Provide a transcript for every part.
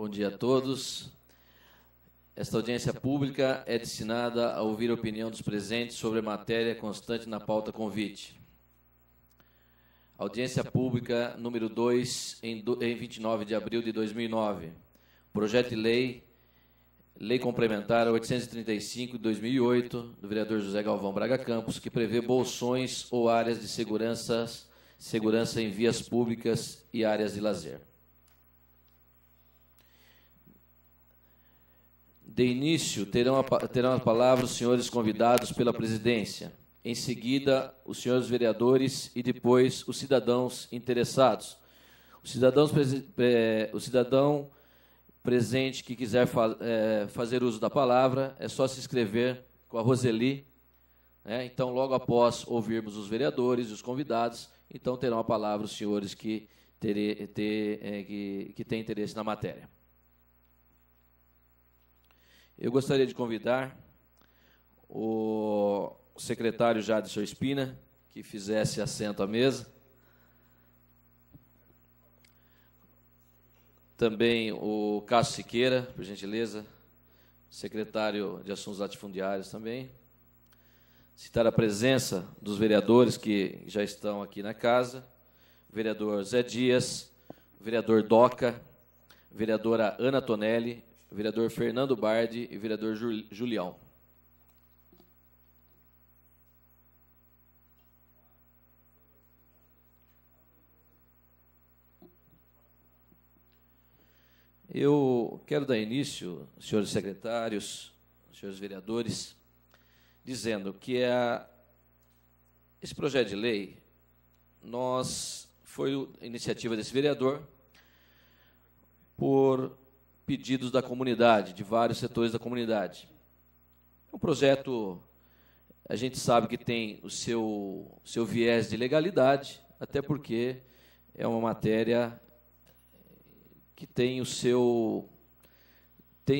Bom dia a todos. Esta audiência pública é destinada a ouvir a opinião dos presentes sobre a matéria constante na pauta convite. Audiência pública número 2, em 29 de abril de 2009. Projeto de lei complementar 835 de 2008, do vereador José Galvão Braga Campos, que prevê bolsões ou áreas de segurança em vias públicas e áreas de lazer. De início, terão a palavra os senhores convidados pela presidência. Em seguida, os senhores vereadores e depois os cidadãos interessados. O cidadão presente que quiser fazer uso da palavra, é só se inscrever com a Roseli. Então, logo após ouvirmos os vereadores e os convidados, então terão a palavra os senhores que têm interesse na matéria. Eu gostaria de convidar o secretário Jadson Espina, que fizesse assento à mesa. Também o Cássio Siqueira, por gentileza, secretário de Assuntos Latifundiários também. Citar a presença dos vereadores que já estão aqui na casa. Vereador Zé Dias, vereador Doca, vereadora Ana Tonelli, vereador Fernando Bardi e vereador Julião. Eu quero dar início, senhores secretários, senhores vereadores, dizendo que esse projeto de lei foi iniciativa desse vereador por pedidos da comunidade, de vários setores da comunidade. É um projeto, a gente sabe que tem o seu viés de legalidade, até porque é uma matéria que tem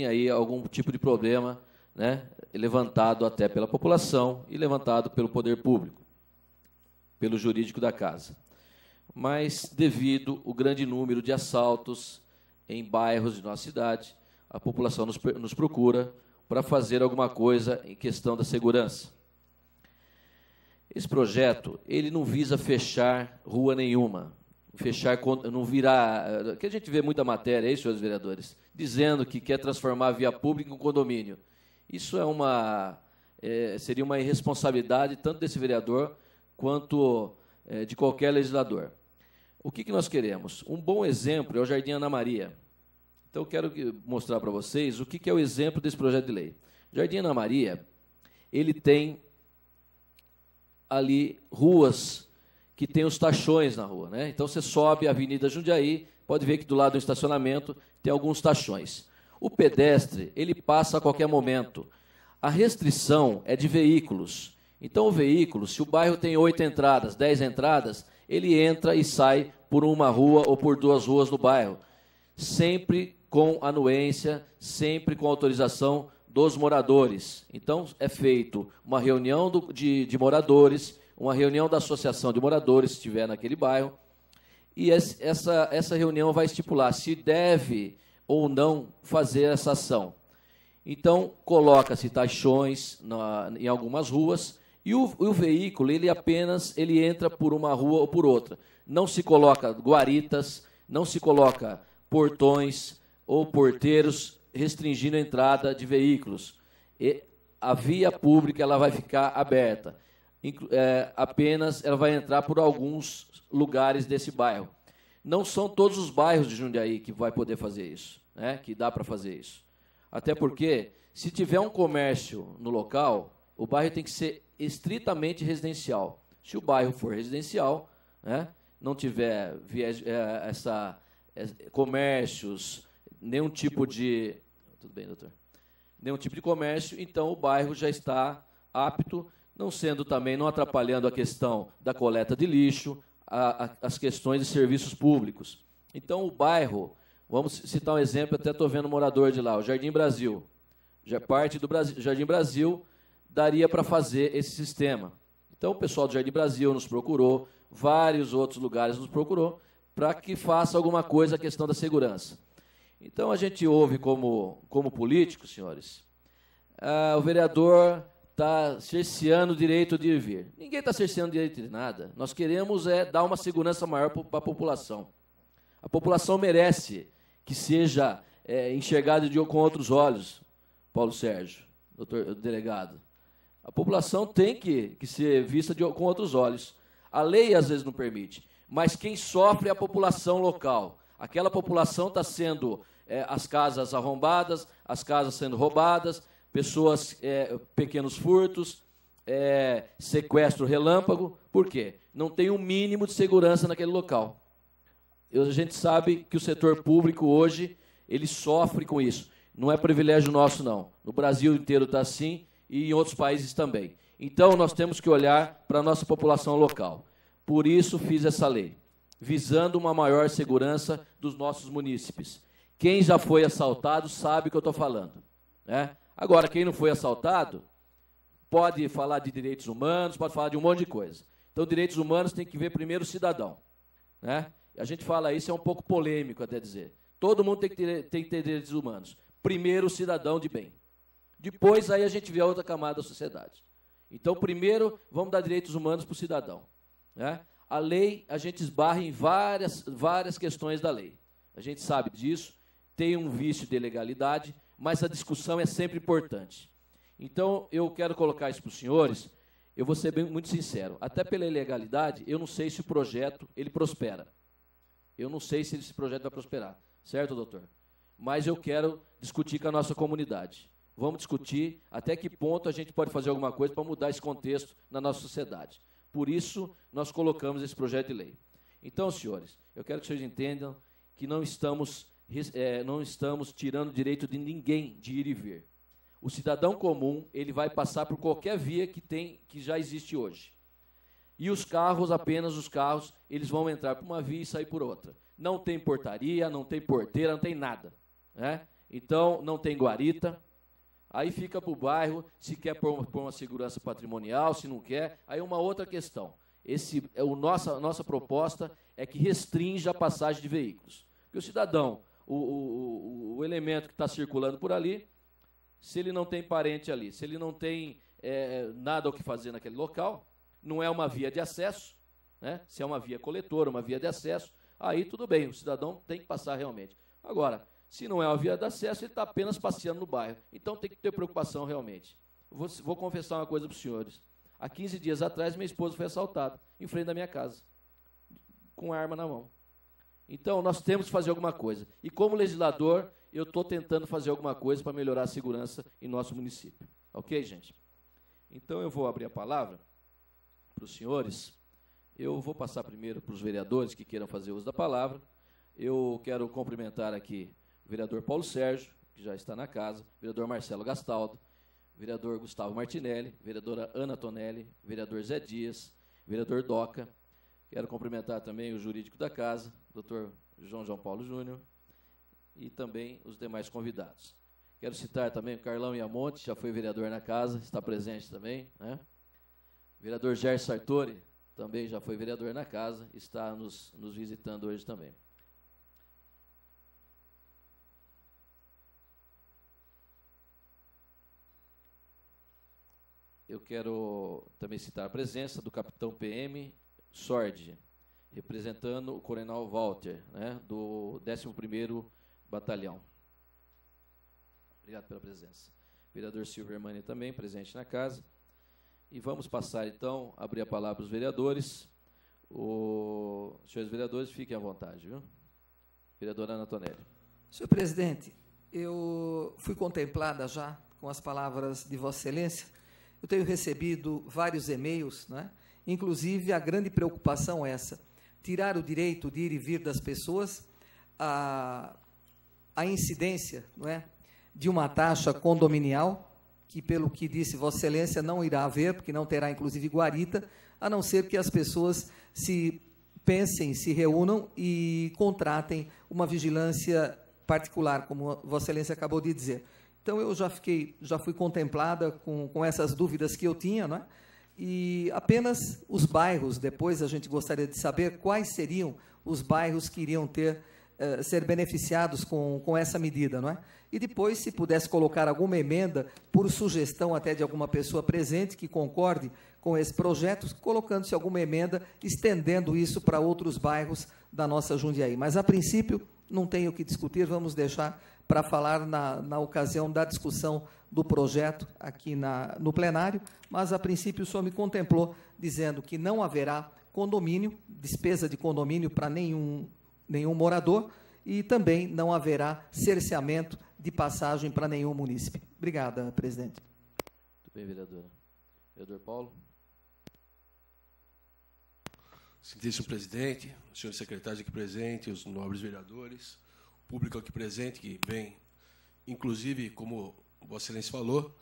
aí algum tipo de problema, levantado até pela população e levantado pelo poder público, pelo jurídico da casa. Mas, devido ao grande número de assaltos em bairros de nossa cidade, a população nos procura para fazer alguma coisa em questão da segurança. Esse projeto, ele não visa fechar rua nenhuma, não virá, que a gente vê muita matéria aí, senhores vereadores, dizendo que quer transformar a via pública em um condomínio. Isso seria uma irresponsabilidade tanto desse vereador quanto de qualquer legislador. O que nós queremos? Um bom exemplo é o Jardim Ana Maria. Então, eu quero mostrar para vocês o que é o exemplo desse projeto de lei. O Jardim Ana Maria, ele tem ali ruas que tem os tachões na rua. Então, você sobe a Avenida Jundiaí, pode ver que do lado do estacionamento tem alguns tachões. O pedestre, ele passa a qualquer momento. A restrição é de veículos. Então, o veículo, se o bairro tem 8 entradas, 10 entradas, ele entra e sai por uma rua ou por 2 ruas no bairro, sempre com anuência, sempre com autorização dos moradores. Então, é feito uma reunião de moradores, uma reunião da associação de moradores, se estiver naquele bairro, e essa reunião vai estipular se deve ou não fazer essa ação. Então, coloca-se tachões em algumas ruas, e o veículo, ele entra por uma rua ou por outra. Não se coloca guaritas, não se coloca portões ou porteiros restringindo a entrada de veículos. E a via pública ela vai ficar aberta. Apenas ela vai entrar por alguns lugares desse bairro. Não são todos os bairros de Jundiaí que vai poder fazer isso, que dá para fazer isso. Até porque, se tiver um comércio no local, o bairro tem que ser estritamente residencial. Se o bairro for residencial, não tiver comércios, nenhum tipo de... Tudo bem, doutor? Nenhum tipo de comércio, então o bairro já está apto, não atrapalhando a questão da coleta de lixo, as questões de serviços públicos. Então, o bairro, vamos citar um exemplo, até estou vendo um morador de lá, o Jardim Brasil. Parte do Jardim Brasil daria para fazer esse sistema. Então, o pessoal do Jardim Brasil nos procurou, vários outros lugares nos procurou, para que faça alguma coisa a questão da segurança. Então, a gente ouve como político, senhores, o vereador está cerceando o direito de ir e vir. Ninguém está cerceando o direito de nada. Nós queremos dar uma segurança maior para a população. A população merece que seja enxergada com outros olhos, Paulo Sérgio, doutor delegado. A população tem que ser vista com outros olhos. A lei, às vezes, não permite, mas quem sofre é a população local. Aquela população está sendo as casas arrombadas, as casas sendo roubadas, pessoas, pequenos furtos, sequestro relâmpago. Por quê? Não tem um mínimo de segurança naquele local. A gente sabe que o setor público hoje, ele sofre com isso. Não é privilégio nosso, não. No Brasil inteiro está assim e em outros países também. Então, nós temos que olhar para a nossa população local. Por isso, fiz essa lei, visando uma maior segurança dos nossos munícipes. Quem já foi assaltado sabe o que eu estou falando, né? Agora, quem não foi assaltado, pode falar de direitos humanos, pode falar de um monte de coisa. Então, direitos humanos tem que ver primeiro o cidadão, né? A gente fala isso, é um pouco polêmico até dizer. Todo mundo tem que ter direitos humanos. Primeiro o cidadão de bem. Depois, aí a gente vê a outra camada da sociedade. Então, primeiro, vamos dar direitos humanos para o cidadão, né? A lei, a gente esbarra em várias questões da lei. A gente sabe disso, tem um vício de legalidade, mas a discussão é sempre importante. Então, eu quero colocar isso para os senhores, eu vou ser muito sincero, até pela ilegalidade, eu não sei se o projeto ele prospera. Eu não sei se esse projeto vai prosperar, certo, doutor? Mas eu quero discutir com a nossa comunidade. Vamos discutir até que ponto a gente pode fazer alguma coisa para mudar esse contexto na nossa sociedade. Por isso, nós colocamos esse projeto de lei. Então, senhores, eu quero que vocês entendam que não estamos tirando o direito de ninguém de ir e vir. O cidadão comum, ele vai passar por qualquer via que já existe hoje. E os carros, apenas os carros, eles vão entrar por uma via e sair por outra. Não tem portaria, não tem porteira, não tem nada, né? Então, não tem guarita. Aí fica para o bairro, se quer pôr uma segurança patrimonial, se não quer, aí é uma outra questão. A nossa proposta é que restrinja a passagem de veículos. Porque o cidadão, o elemento que está circulando por ali, se ele não tem parente ali, se ele não tem nada o que fazer naquele local, não é uma via de acesso, né? Se é uma via coletora, uma via de acesso, aí tudo bem, o cidadão tem que passar realmente. Agora, se não é uma via de acesso, ele está apenas passeando no bairro. Então tem que ter preocupação realmente. Vou confessar uma coisa para os senhores. Há 15 dias atrás, minha esposa foi assaltada em frente da minha casa, com arma na mão. Então, nós temos que fazer alguma coisa. E como legislador, eu estou tentando fazer alguma coisa para melhorar a segurança em nosso município. Ok, gente? Então, eu vou abrir a palavra para os senhores. Eu vou passar primeiro para os vereadores que queiram fazer uso da palavra. Eu quero cumprimentar aqui o vereador Paulo Sérgio, que já está na casa, o vereador Marcelo Gastaldo, o vereador Gustavo Martinelli, vereadora Ana Tonelli, vereador Zé Dias, vereador Doca. Quero cumprimentar também o jurídico da casa, doutor João Paulo Júnior, e também os demais convidados. Quero citar também o Carlão Iamonte, já foi vereador na casa, está presente também, né? O vereador Gerson Sartori, também já foi vereador na casa, está nos visitando hoje também. Eu quero também citar a presença do capitão PM Sordi, representando o coronel Walter, né, do 11º Batalhão. Obrigado pela presença. Vereador Silvio Hermani também, presente na casa. E vamos passar, então, a abrir a palavra para os vereadores. Senhores vereadores, fiquem à vontade, viu? Vereadora Ana Tonelli. Senhor presidente, eu fui contemplada já com as palavras de Vossa Excelência. Eu tenho recebido vários e-mails, né? Inclusive a grande preocupação é essa, tirar o direito de ir e vir das pessoas, a incidência, não é, de uma taxa condominial, que pelo que disse Vossa Excelência não irá haver, porque não terá inclusive guarita, a não ser que as pessoas se reúnam e contratem uma vigilância particular, como Vossa Excelência acabou de dizer. Então, eu já fui contemplada com essas dúvidas que eu tinha, não é? E apenas os bairros, depois a gente gostaria de saber quais seriam os bairros que iriam ter ser beneficiados com essa medida, não é? E depois, se pudesse colocar alguma emenda, por sugestão até de alguma pessoa presente que concorde com esse projeto, colocando-se alguma emenda, estendendo isso para outros bairros da nossa Jundiaí. Mas, a princípio, não tem o que discutir, vamos deixar para falar na ocasião da discussão do projeto aqui no plenário, mas, a princípio, o senhor me contemplou dizendo que não haverá condomínio, despesa de condomínio para nenhum morador, e também não haverá cerceamento de passagem para nenhum munícipe. Obrigada, presidente. Muito bem, vereadora. Vereador Paulo. Excelentíssimo presidente, os senhores secretários aqui presentes, os nobres vereadores, o público aqui presente que vem, inclusive, como Vossa Excelência falou,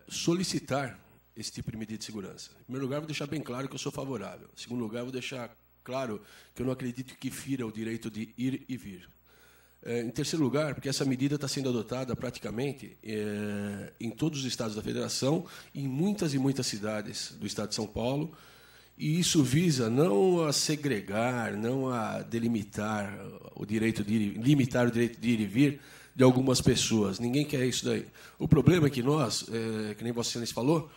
solicitar esse tipo de medida de segurança. Em primeiro lugar, vou deixar bem claro que eu sou favorável. Em segundo lugar, vou deixar claro que eu não acredito que fira o direito de ir e vir. Em terceiro lugar, porque essa medida está sendo adotada praticamente em todos os estados da federação, em muitas e muitas cidades do estado de São Paulo, e isso visa não a segregar, não a delimitar o direito de ir, limitar o direito de ir e vir de algumas pessoas. Ninguém quer isso daí. O problema é que nós, que nem Vossa Excelência falou,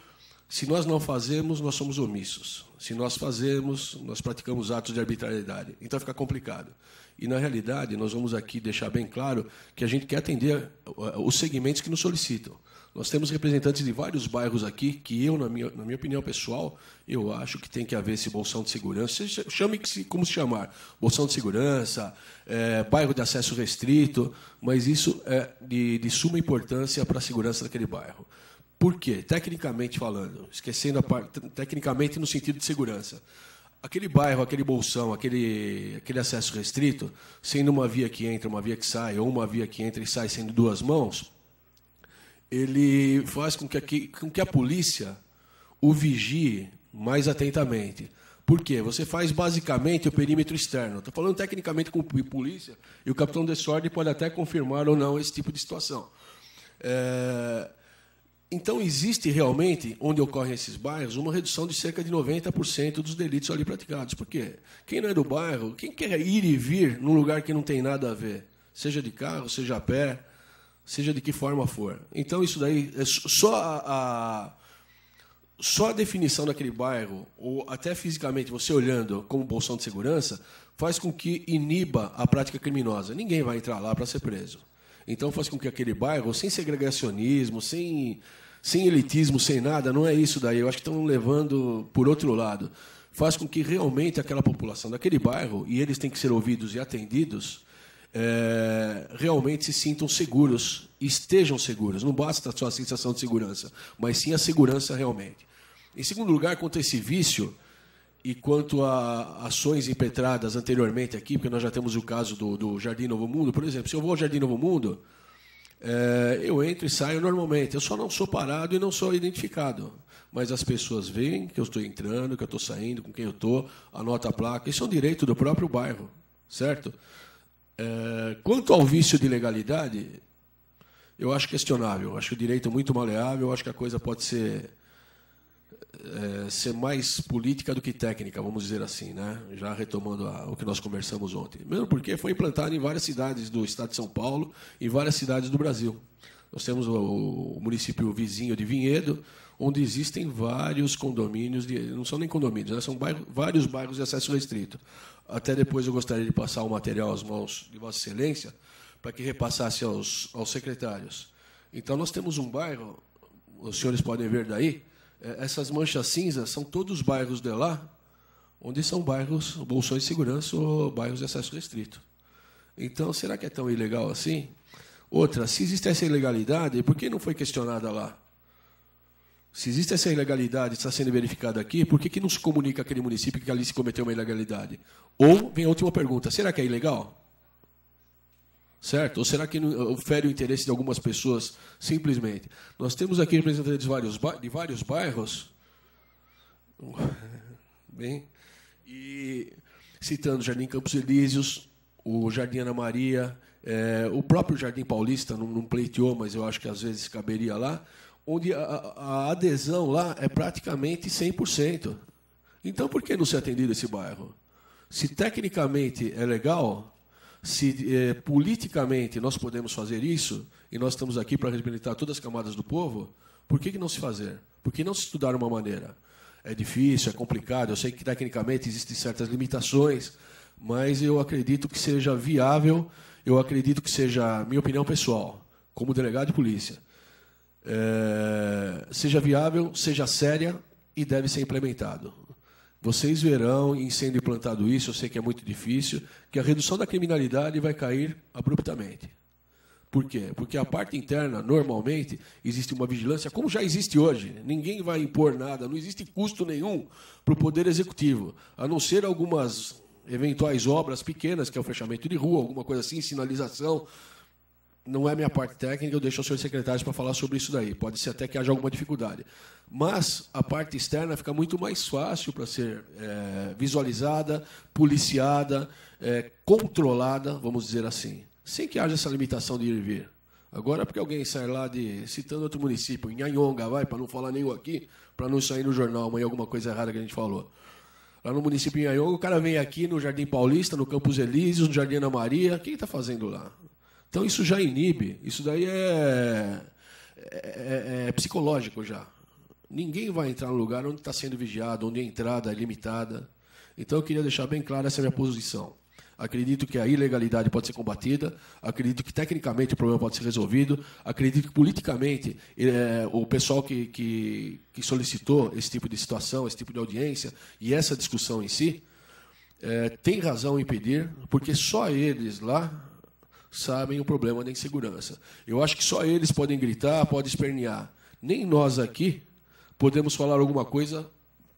se nós não fazemos, nós somos omissos. Se nós fazemos, nós praticamos atos de arbitrariedade. Então fica complicado. E, na realidade, nós vamos aqui deixar bem claro que a gente quer atender os segmentos que nos solicitam. Nós temos representantes de vários bairros aqui que eu, na minha opinião pessoal, eu acho que tem que haver esse bolsão de segurança. Chame como se chamar. Bolsão de segurança, bairro de acesso restrito, mas isso é de suma importância para a segurança daquele bairro. Por quê? Tecnicamente falando, esquecendo a parte, tecnicamente no sentido de segurança. Aquele bairro, aquele bolsão, aquele acesso restrito, sendo uma via que entra, uma via que sai, ou uma via que entra e sai sendo duas mãos, ele faz com que a polícia o vigie mais atentamente. Por quê? Você faz basicamente o perímetro externo. Estou falando tecnicamente com a polícia, e o capitão Desordem pode até confirmar ou não esse tipo de situação. Então, existe realmente, onde ocorrem esses bairros, uma redução de cerca de 90% dos delitos ali praticados. Por quê? Quem não é do bairro, quem quer ir e vir num lugar que não tem nada a ver, seja de carro, seja a pé, seja de que forma for. Então, isso daí, só a definição daquele bairro, ou até fisicamente você olhando como bolsão de segurança, faz com que iniba a prática criminosa. Ninguém vai entrar lá para ser preso. Então, faz com que aquele bairro, sem segregacionismo, sem elitismo, sem nada, não é isso daí. Eu acho que estão levando por outro lado. Faz com que realmente aquela população daquele bairro, e eles têm que ser ouvidos e atendidos, realmente se sintam seguros, estejam seguros. Não basta só a sensação de segurança, mas sim a segurança realmente. Em segundo lugar, quanto a esse vício, e quanto a ações impetradas anteriormente aqui, porque nós já temos o caso do Jardim Novo Mundo, por exemplo, se eu vou ao Jardim Novo Mundo, eu entro e saio normalmente. Eu só não sou parado e não sou identificado. Mas as pessoas veem que eu estou entrando, que eu estou saindo, com quem eu estou, anota a placa. Isso é um direito do próprio bairro, certo? Quanto ao vício de legalidade, eu acho questionável. Eu acho o direito muito maleável. Eu acho que a coisa pode ser mais política do que técnica, vamos dizer assim, né? Já retomando o que nós conversamos ontem. Mesmo porque foi implantado em várias cidades do estado de São Paulo e várias cidades do Brasil. Nós temos o município vizinho de Vinhedo, onde existem vários condomínios, não são nem condomínios, né? São vários bairros de acesso restrito. Até depois eu gostaria de passar o material às mãos de Vossa Excelência, para que repassasse aos secretários. Então, nós temos um bairro, os senhores podem ver daí, essas manchas cinzas são todos os bairros de lá, onde são bairros, bolsões de segurança ou bairros de acesso restrito. Então, será que é tão ilegal assim? Outra, se existe essa ilegalidade, por que não foi questionada lá? Se existe essa ilegalidade, está sendo verificada aqui, por que não se comunica aquele município que ali se cometeu uma ilegalidade? Ou, vem a última pergunta, será que é ilegal? Certo? Ou será que fere o interesse de algumas pessoas simplesmente? Nós temos aqui representantes de vários bairros, bem, e citando o Jardim Campos Elíseos, o Jardim Ana Maria, o próprio Jardim Paulista, não pleiteou, mas eu acho que às vezes caberia lá, onde a adesão lá é praticamente 100%. Então, por que não ser atendido esse bairro? Se tecnicamente é legal, Se politicamente nós podemos fazer isso, e nós estamos aqui para representar todas as camadas do povo, por que não se fazer? Por que não se estudar uma maneira? É difícil, é complicado, eu sei que tecnicamente existem certas limitações, mas eu acredito que seja viável, eu acredito que seja, minha opinião pessoal, como delegado de polícia, seja viável, seja séria e deve ser implementado. Vocês verão, em sendo implantado isso, eu sei que é muito difícil, que a redução da criminalidade vai cair abruptamente. Por quê? Porque a parte interna, normalmente, existe uma vigilância, como já existe hoje. Ninguém vai impor nada, não existe custo nenhum para o Poder Executivo, a não ser algumas eventuais obras pequenas, que é o fechamento de rua, alguma coisa assim, sinalização. Não é minha parte técnica, eu deixo aos senhores secretários para falar sobre isso daí. Pode ser até que haja alguma dificuldade. Mas a parte externa fica muito mais fácil para ser visualizada, policiada, controlada, vamos dizer assim, sem que haja essa limitação de ir e vir. Agora, porque alguém sai lá citando outro município, Nhanhonga, para não falar nenhum aqui, para não sair no jornal amanhã alguma coisa errada que a gente falou. Lá no município de Nhanhonga, o cara vem aqui no Jardim Paulista, no Campos Elíseos, no Jardim Ana Maria. O que ele está fazendo lá? Então, isso já inibe. Isso daí é psicológico já. Ninguém vai entrar no lugar onde está sendo vigiado, onde a entrada é limitada. Então, eu queria deixar bem clara essa minha posição. Acredito que a ilegalidade pode ser combatida, acredito que tecnicamente o problema pode ser resolvido, acredito que politicamente o pessoal que solicitou esse tipo de situação, esse tipo de audiência e essa discussão em si, tem razão em pedir, porque só eles lá sabem o problema da insegurança. Eu acho que só eles podem gritar, podem espernear. Nem nós aqui podemos falar alguma coisa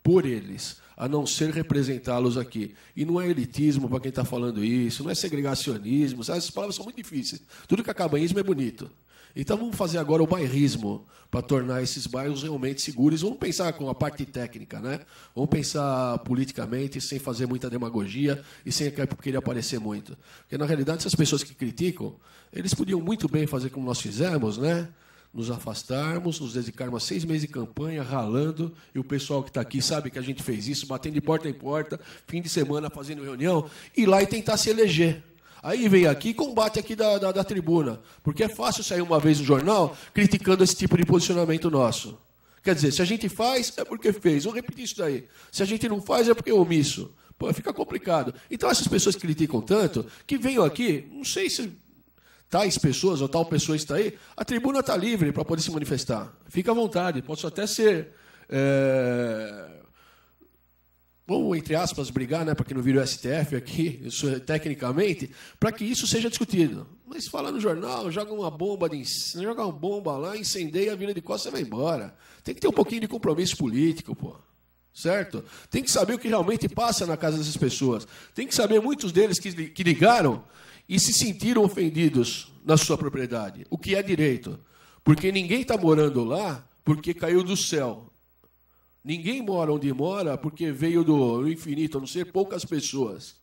por eles, a não ser representá-los aqui. E não é elitismo para quem está falando isso, não é segregacionismo, sabe? Essas palavras são muito difíceis. Tudo que acaba em ismo é bonito. Então vamos fazer agora o bairrismo para tornar esses bairros realmente seguros. Vamos pensar com a parte técnica, né? Vamos pensar politicamente, sem fazer muita demagogia e sem querer aparecer muito. Porque, na realidade, essas pessoas que criticam, eles podiam muito bem fazer como nós fizemos, né? Nos afastarmos, nos dedicarmos a 6 meses de campanha, ralando, e o pessoal que está aqui sabe que a gente fez isso, batendo de porta em porta, fim de semana fazendo reunião, ir lá e tentar se eleger. Aí vem aqui e combate aqui da tribuna, porque é fácil sair uma vez no jornal criticando esse tipo de posicionamento nosso. Quer dizer, se a gente faz, é porque fez. Vou repetir isso daí. Se a gente não faz, é porque é omisso. Pô, fica complicado. Então, essas pessoas que criticam tanto, que venham aqui, não sei se tais pessoas ou tal pessoa está aí, a tribuna está livre para poder se manifestar. Fica à vontade, posso até ser, vamos, entre aspas, brigar, né, para que não vire o STF aqui, isso, tecnicamente, para que isso seja discutido. Mas fala no jornal, joga uma bomba lá, incendeia a Vila de Costa e vai embora. Tem que ter um pouquinho de compromisso político, pô. Certo? Tem que saber o que realmente passa na casa dessas pessoas. Tem que saber muitos deles que ligaram e se sentiram ofendidos na sua propriedade, o que é direito. Porque ninguém está morando lá porque caiu do céu. Ninguém mora onde mora porque veio do infinito, a não ser poucas pessoas.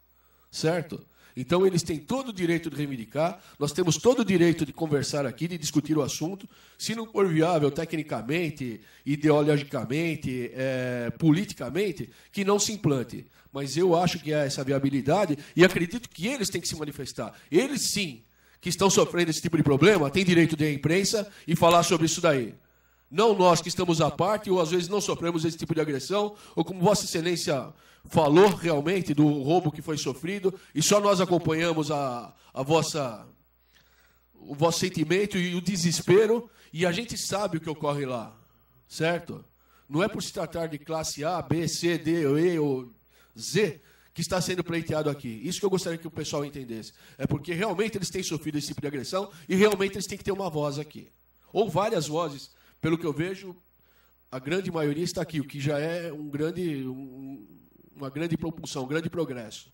Certo? Então, eles têm todo o direito de reivindicar, nós temos todo o direito de conversar aqui, de discutir o assunto. Se não for viável tecnicamente, ideologicamente, politicamente, que não se implante. Mas eu acho que há essa viabilidade e acredito que eles têm que se manifestar. Eles, sim, que estão sofrendo esse tipo de problema, têm direito de ir à imprensa e falar sobre isso daí. Não nós que estamos à parte, ou às vezes não sofremos esse tipo de agressão, ou como Vossa Excelência falou realmente do roubo que foi sofrido, e só nós acompanhamos o vosso sentimento e o desespero, e a gente sabe o que ocorre lá, certo? Não é por se tratar de classe A, B, C, D, E ou Z que está sendo pleiteado aqui. Isso que eu gostaria que o pessoal entendesse. É porque realmente eles têm sofrido esse tipo de agressão e realmente eles têm que ter uma voz aqui. Ou várias vozes. Pelo que eu vejo, a grande maioria está aqui, o que já é uma grande propulsão, um grande progresso.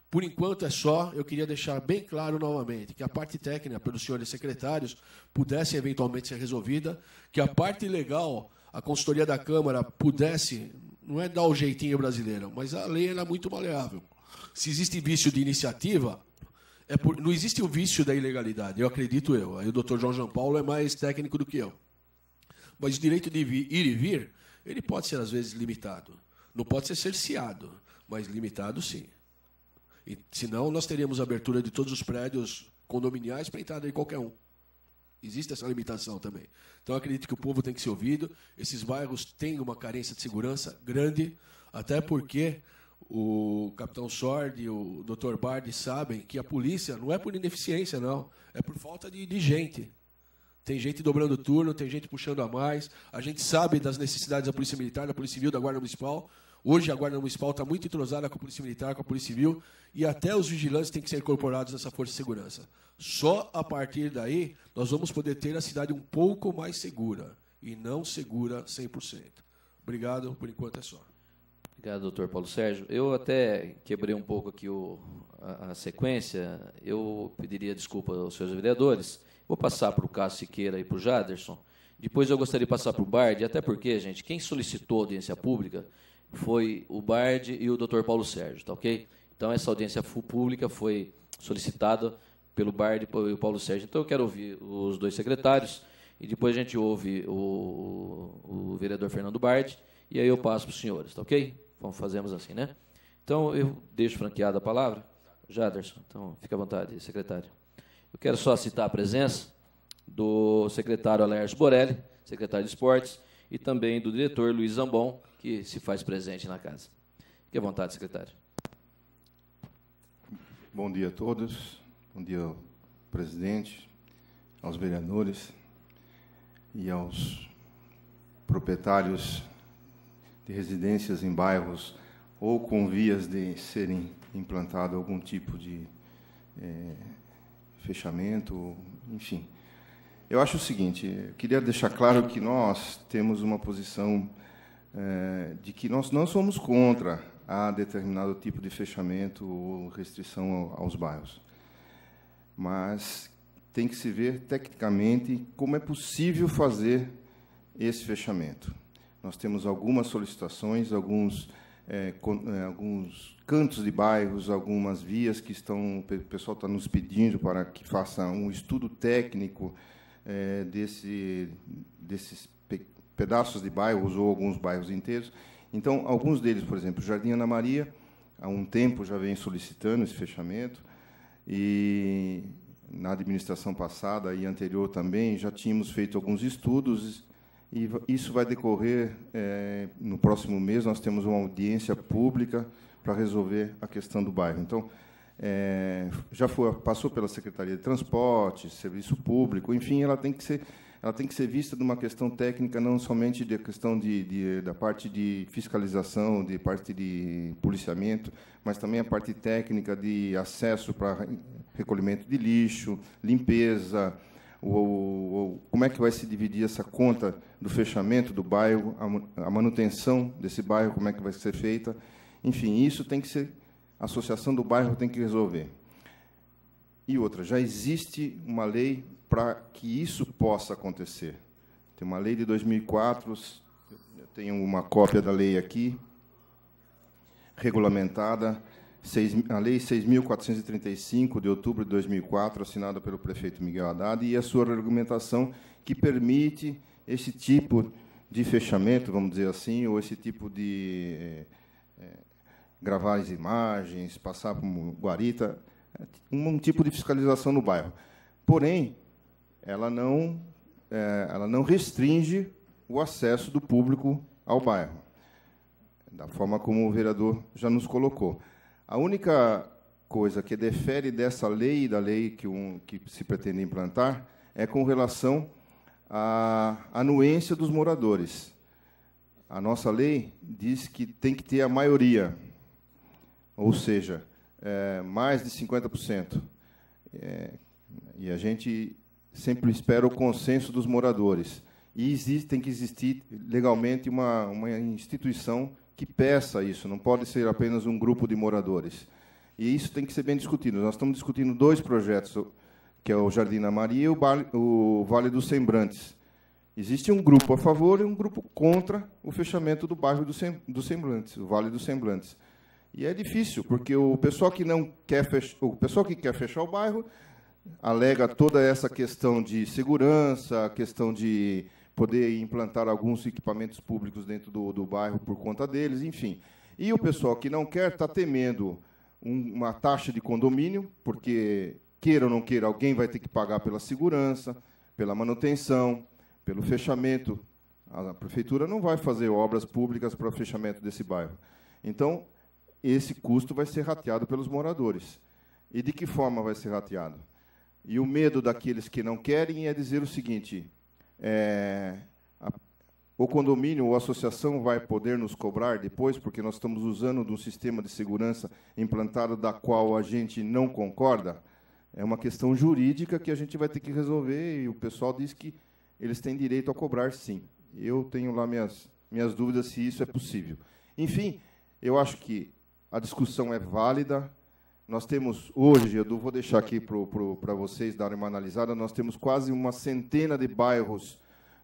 Por enquanto é só, eu queria deixar bem claro novamente, que a parte técnica, pelos senhores secretários, pudesse eventualmente ser resolvida, que a parte legal, a consultoria da Câmara, pudesse, não é dar o jeitinho brasileiro, mas a lei é muito maleável. Se existe vício de iniciativa, não existe o vício da ilegalidade, eu acredito eu. Aí o doutor João Paulo é mais técnico do que eu. Mas o direito de ir e vir, ele pode ser, às vezes, limitado. Não pode ser cerceado, mas limitado, sim. E, senão, nós teríamos abertura de todos os prédios condominiais para entrada de qualquer um. Existe essa limitação também. Então, acredito que o povo tem que ser ouvido. Esses bairros têm uma carência de segurança grande, até porque o capitão Sordi e o Dr. Bardi sabem que a polícia não é por ineficiência, não. É por falta de gente. Tem gente dobrando turno, tem gente puxando a mais. A gente sabe das necessidades da Polícia Militar, da Polícia Civil, da Guarda Municipal. Hoje a Guarda Municipal está muito entrosada com a Polícia Militar, com a Polícia Civil, e até os vigilantes têm que ser incorporados nessa Força de Segurança. Só a partir daí nós vamos poder ter a cidade um pouco mais segura, e não segura 100%. Obrigado, por enquanto é só. Obrigado, doutor Paulo Sérgio. Eu até quebrei um pouco aqui a sequência. Eu pediria desculpa aos senhores vereadores. Vou passar para o Cássio Siqueira e para o Jaderson. Depois eu gostaria de passar para o Bardi, até porque, gente, quem solicitou audiência pública foi o Bardi e o doutor Paulo Sérgio, tá ok? Então, essa audiência pública foi solicitada pelo Bardi e o Paulo Sérgio. Então, eu quero ouvir os dois secretários e depois a gente ouve o vereador Fernando Bardi e aí eu passo para os senhores, tá ok? Então, fazemos assim, né? Então, eu deixo franqueada a palavra. Jaderson, então, fique à vontade, secretário. Eu quero só citar a presença do secretário Alércio Borelli, secretário de Esportes, e também do diretor Luiz Zambon, que se faz presente na casa. Fique à vontade, secretário. Bom dia a todos. Bom dia ao presidente, aos vereadores e aos proprietários de residências em bairros ou com vias de serem implantado algum tipo de fechamento, enfim. Eu acho o seguinte, eu queria deixar claro que nós temos uma posição de que nós não somos contra a determinado tipo de fechamento ou restrição aos bairros. Mas tem que se ver tecnicamente como é possível fazer esse fechamento. Nós temos algumas solicitações, alguns cantos de bairros, algumas vias que o pessoal está nos pedindo para que faça um estudo técnico desses pedaços de bairros ou alguns bairros inteiros. Então, alguns deles, por exemplo, Jardim Ana Maria, há um tempo já vem solicitando esse fechamento, e na administração passada e anterior também já tínhamos feito alguns estudos, e isso vai decorrer no próximo mês. Nós temos uma audiência pública para resolver a questão do bairro. Então, passou pela Secretaria de Transporte, Serviço Público, enfim, ela tem que ser vista de uma questão técnica, não somente da questão da parte de fiscalização, de parte de policiamento, mas também a parte técnica de acesso para recolhimento de lixo, limpeza, como é que vai se dividir essa conta do fechamento do bairro, a manutenção desse bairro, como é que vai ser feita. Enfim, isso tem que ser, a associação do bairro tem que resolver. E outra, já existe uma lei para que isso possa acontecer. Tem uma lei de 2004, eu tenho uma cópia da lei aqui, regulamentada, a Lei 6.435, de outubro de 2004, assinada pelo prefeito Miguel Haddad, e a sua regulamentação que permite esse tipo de fechamento, vamos dizer assim, ou esse tipo de gravar as imagens, passar por guarita, um tipo de fiscalização no bairro. Porém, ela não restringe o acesso do público ao bairro, da forma como o vereador já nos colocou. A única coisa que difere dessa lei e da lei que se pretende implantar é com relação à anuência dos moradores. A nossa lei diz que tem que ter a maioria, ou seja, mais de 50%. E a gente sempre espera o consenso dos moradores. E tem que existir legalmente uma instituição que peça isso, não pode ser apenas um grupo de moradores. E isso tem que ser bem discutido. Nós estamos discutindo 2 projetos, que é o Jardim Ana Maria e o Vale dos Semblantes. Existe um grupo a favor e um grupo contra o fechamento do bairro dos Semblantes, o Vale dos Semblantes. E é difícil, porque o pessoal que quer fechar o bairro alega toda essa questão de segurança, a questão de poder implantar alguns equipamentos públicos dentro do bairro por conta deles, enfim. E o pessoal que não quer está temendo uma taxa de condomínio, porque, queira ou não queira, alguém vai ter que pagar pela segurança, pela manutenção, pelo fechamento. A prefeitura não vai fazer obras públicas para o fechamento desse bairro. Então, esse custo vai ser rateado pelos moradores. E de que forma vai ser rateado? E o medo daqueles que não querem é dizer o seguinte, o condomínio ou a associação vai poder nos cobrar depois, porque nós estamos usando de um sistema de segurança implantado da qual a gente não concorda. É uma questão jurídica que a gente vai ter que resolver, e o pessoal diz que eles têm direito a cobrar, sim. Eu tenho lá minhas dúvidas se isso é possível. Enfim, eu acho que a discussão é válida. Nós temos, hoje, eu vou deixar aqui para vocês darem uma analisada, nós temos quase uma centena de bairros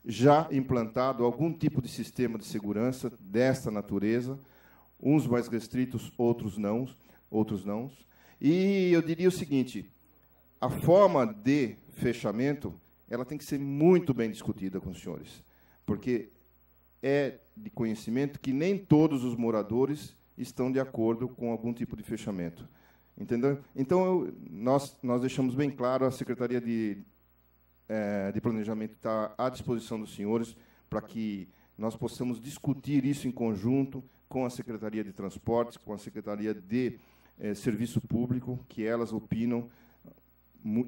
já implantado algum tipo de sistema de segurança desta natureza, uns mais restritos, outros não. E eu diria o seguinte, a forma de fechamento, ela tem que ser muito bem discutida com os senhores, porque é de conhecimento que nem todos os moradores estão de acordo com algum tipo de fechamento. Entendeu? Então, nós deixamos bem claro, a Secretaria de Planejamento está à disposição dos senhores para que nós possamos discutir isso em conjunto com a Secretaria de Transportes, com a Secretaria de Serviço Público, que elas opinam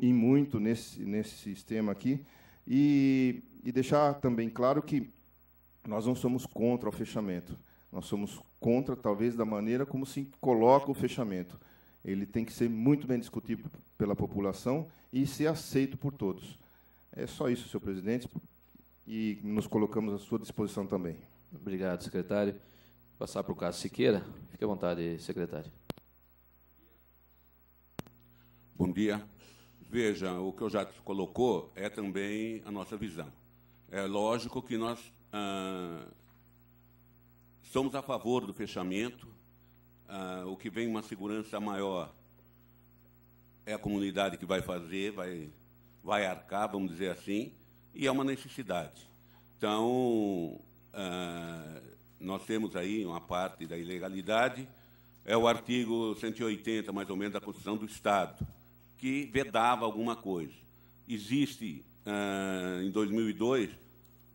e muito nesse sistema aqui, e deixar também claro que nós não somos contra o fechamento, nós somos contra, talvez, da maneira como se coloca o fechamento. Ele tem que ser muito bem discutido pela população e ser aceito por todos. É só isso, senhor presidente, e nos colocamos à sua disposição também. Obrigado, secretário. Vou passar para o Cássio Siqueira. Fique à vontade, secretário. Bom dia. Veja, o que eu já colocou é também a nossa visão. É lógico que nós somos a favor do fechamento. O que vem uma segurança maior é a comunidade que vai fazer, vai arcar, vamos dizer assim, e é uma necessidade. Então, nós temos aí uma parte da ilegalidade, é o artigo 180, mais ou menos, da Constituição do Estado, que vedava alguma coisa. Existe, em 2002,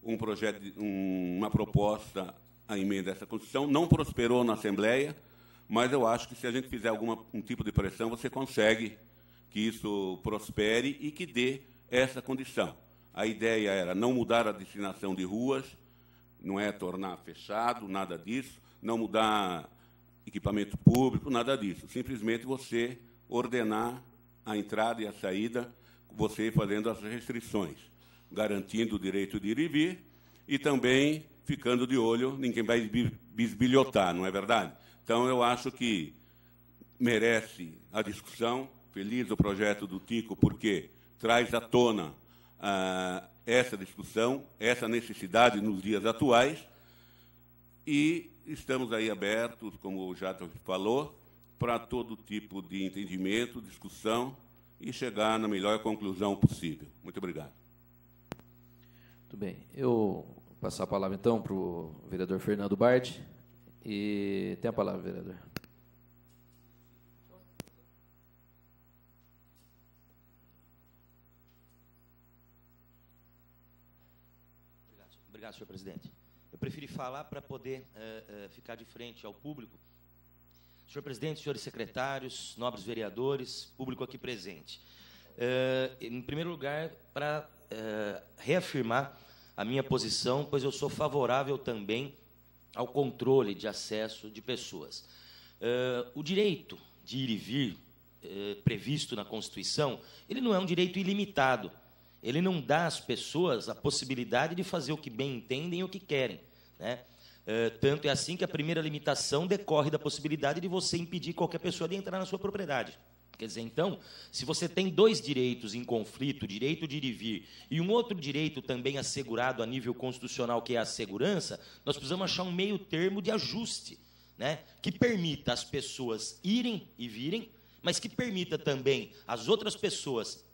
um projeto, uma proposta à emenda dessa Constituição, não prosperou na Assembleia, mas eu acho que se a gente fizer um tipo de pressão, você consegue que isso prospere e que dê essa condição. A ideia era não mudar a destinação de ruas, não é tornar fechado, nada disso, não mudar equipamento público, nada disso. Simplesmente você ordenar a entrada e a saída, você fazendo as restrições, garantindo o direito de ir e vir e também ficando de olho, ninguém vai bisbilhotar, não é verdade? Então, eu acho que merece a discussão. Feliz o projeto do Tico, porque traz à tona essa discussão, essa necessidade nos dias atuais, e estamos aí abertos, como o Jato falou, para todo tipo de entendimento, discussão, e chegar na melhor conclusão possível. Muito obrigado. Muito bem. Eu vou passar a palavra, então, para o vereador Fernando Bart. E tem a palavra, vereador. Obrigado, senhor presidente. Eu preferi falar para poder ficar de frente ao público. Senhor presidente, senhores secretários, nobres vereadores, público aqui presente. Em primeiro lugar, para reafirmar a minha posição, pois eu sou favorável também ao controle de acesso de pessoas. O direito de ir e vir, previsto na Constituição, ele não é um direito ilimitado. Ele não dá às pessoas a possibilidade de fazer o que bem entendem e o que querem, né? Tanto é assim que a primeira limitação decorre da possibilidade de você impedir qualquer pessoa de entrar na sua propriedade. Quer dizer, então, se você tem dois direitos em conflito, o direito de ir e vir, e um outro direito também assegurado a nível constitucional, que é a segurança, nós precisamos achar um meio termo de ajuste, né, que permita as pessoas irem e virem, mas que permita também às outras pessoas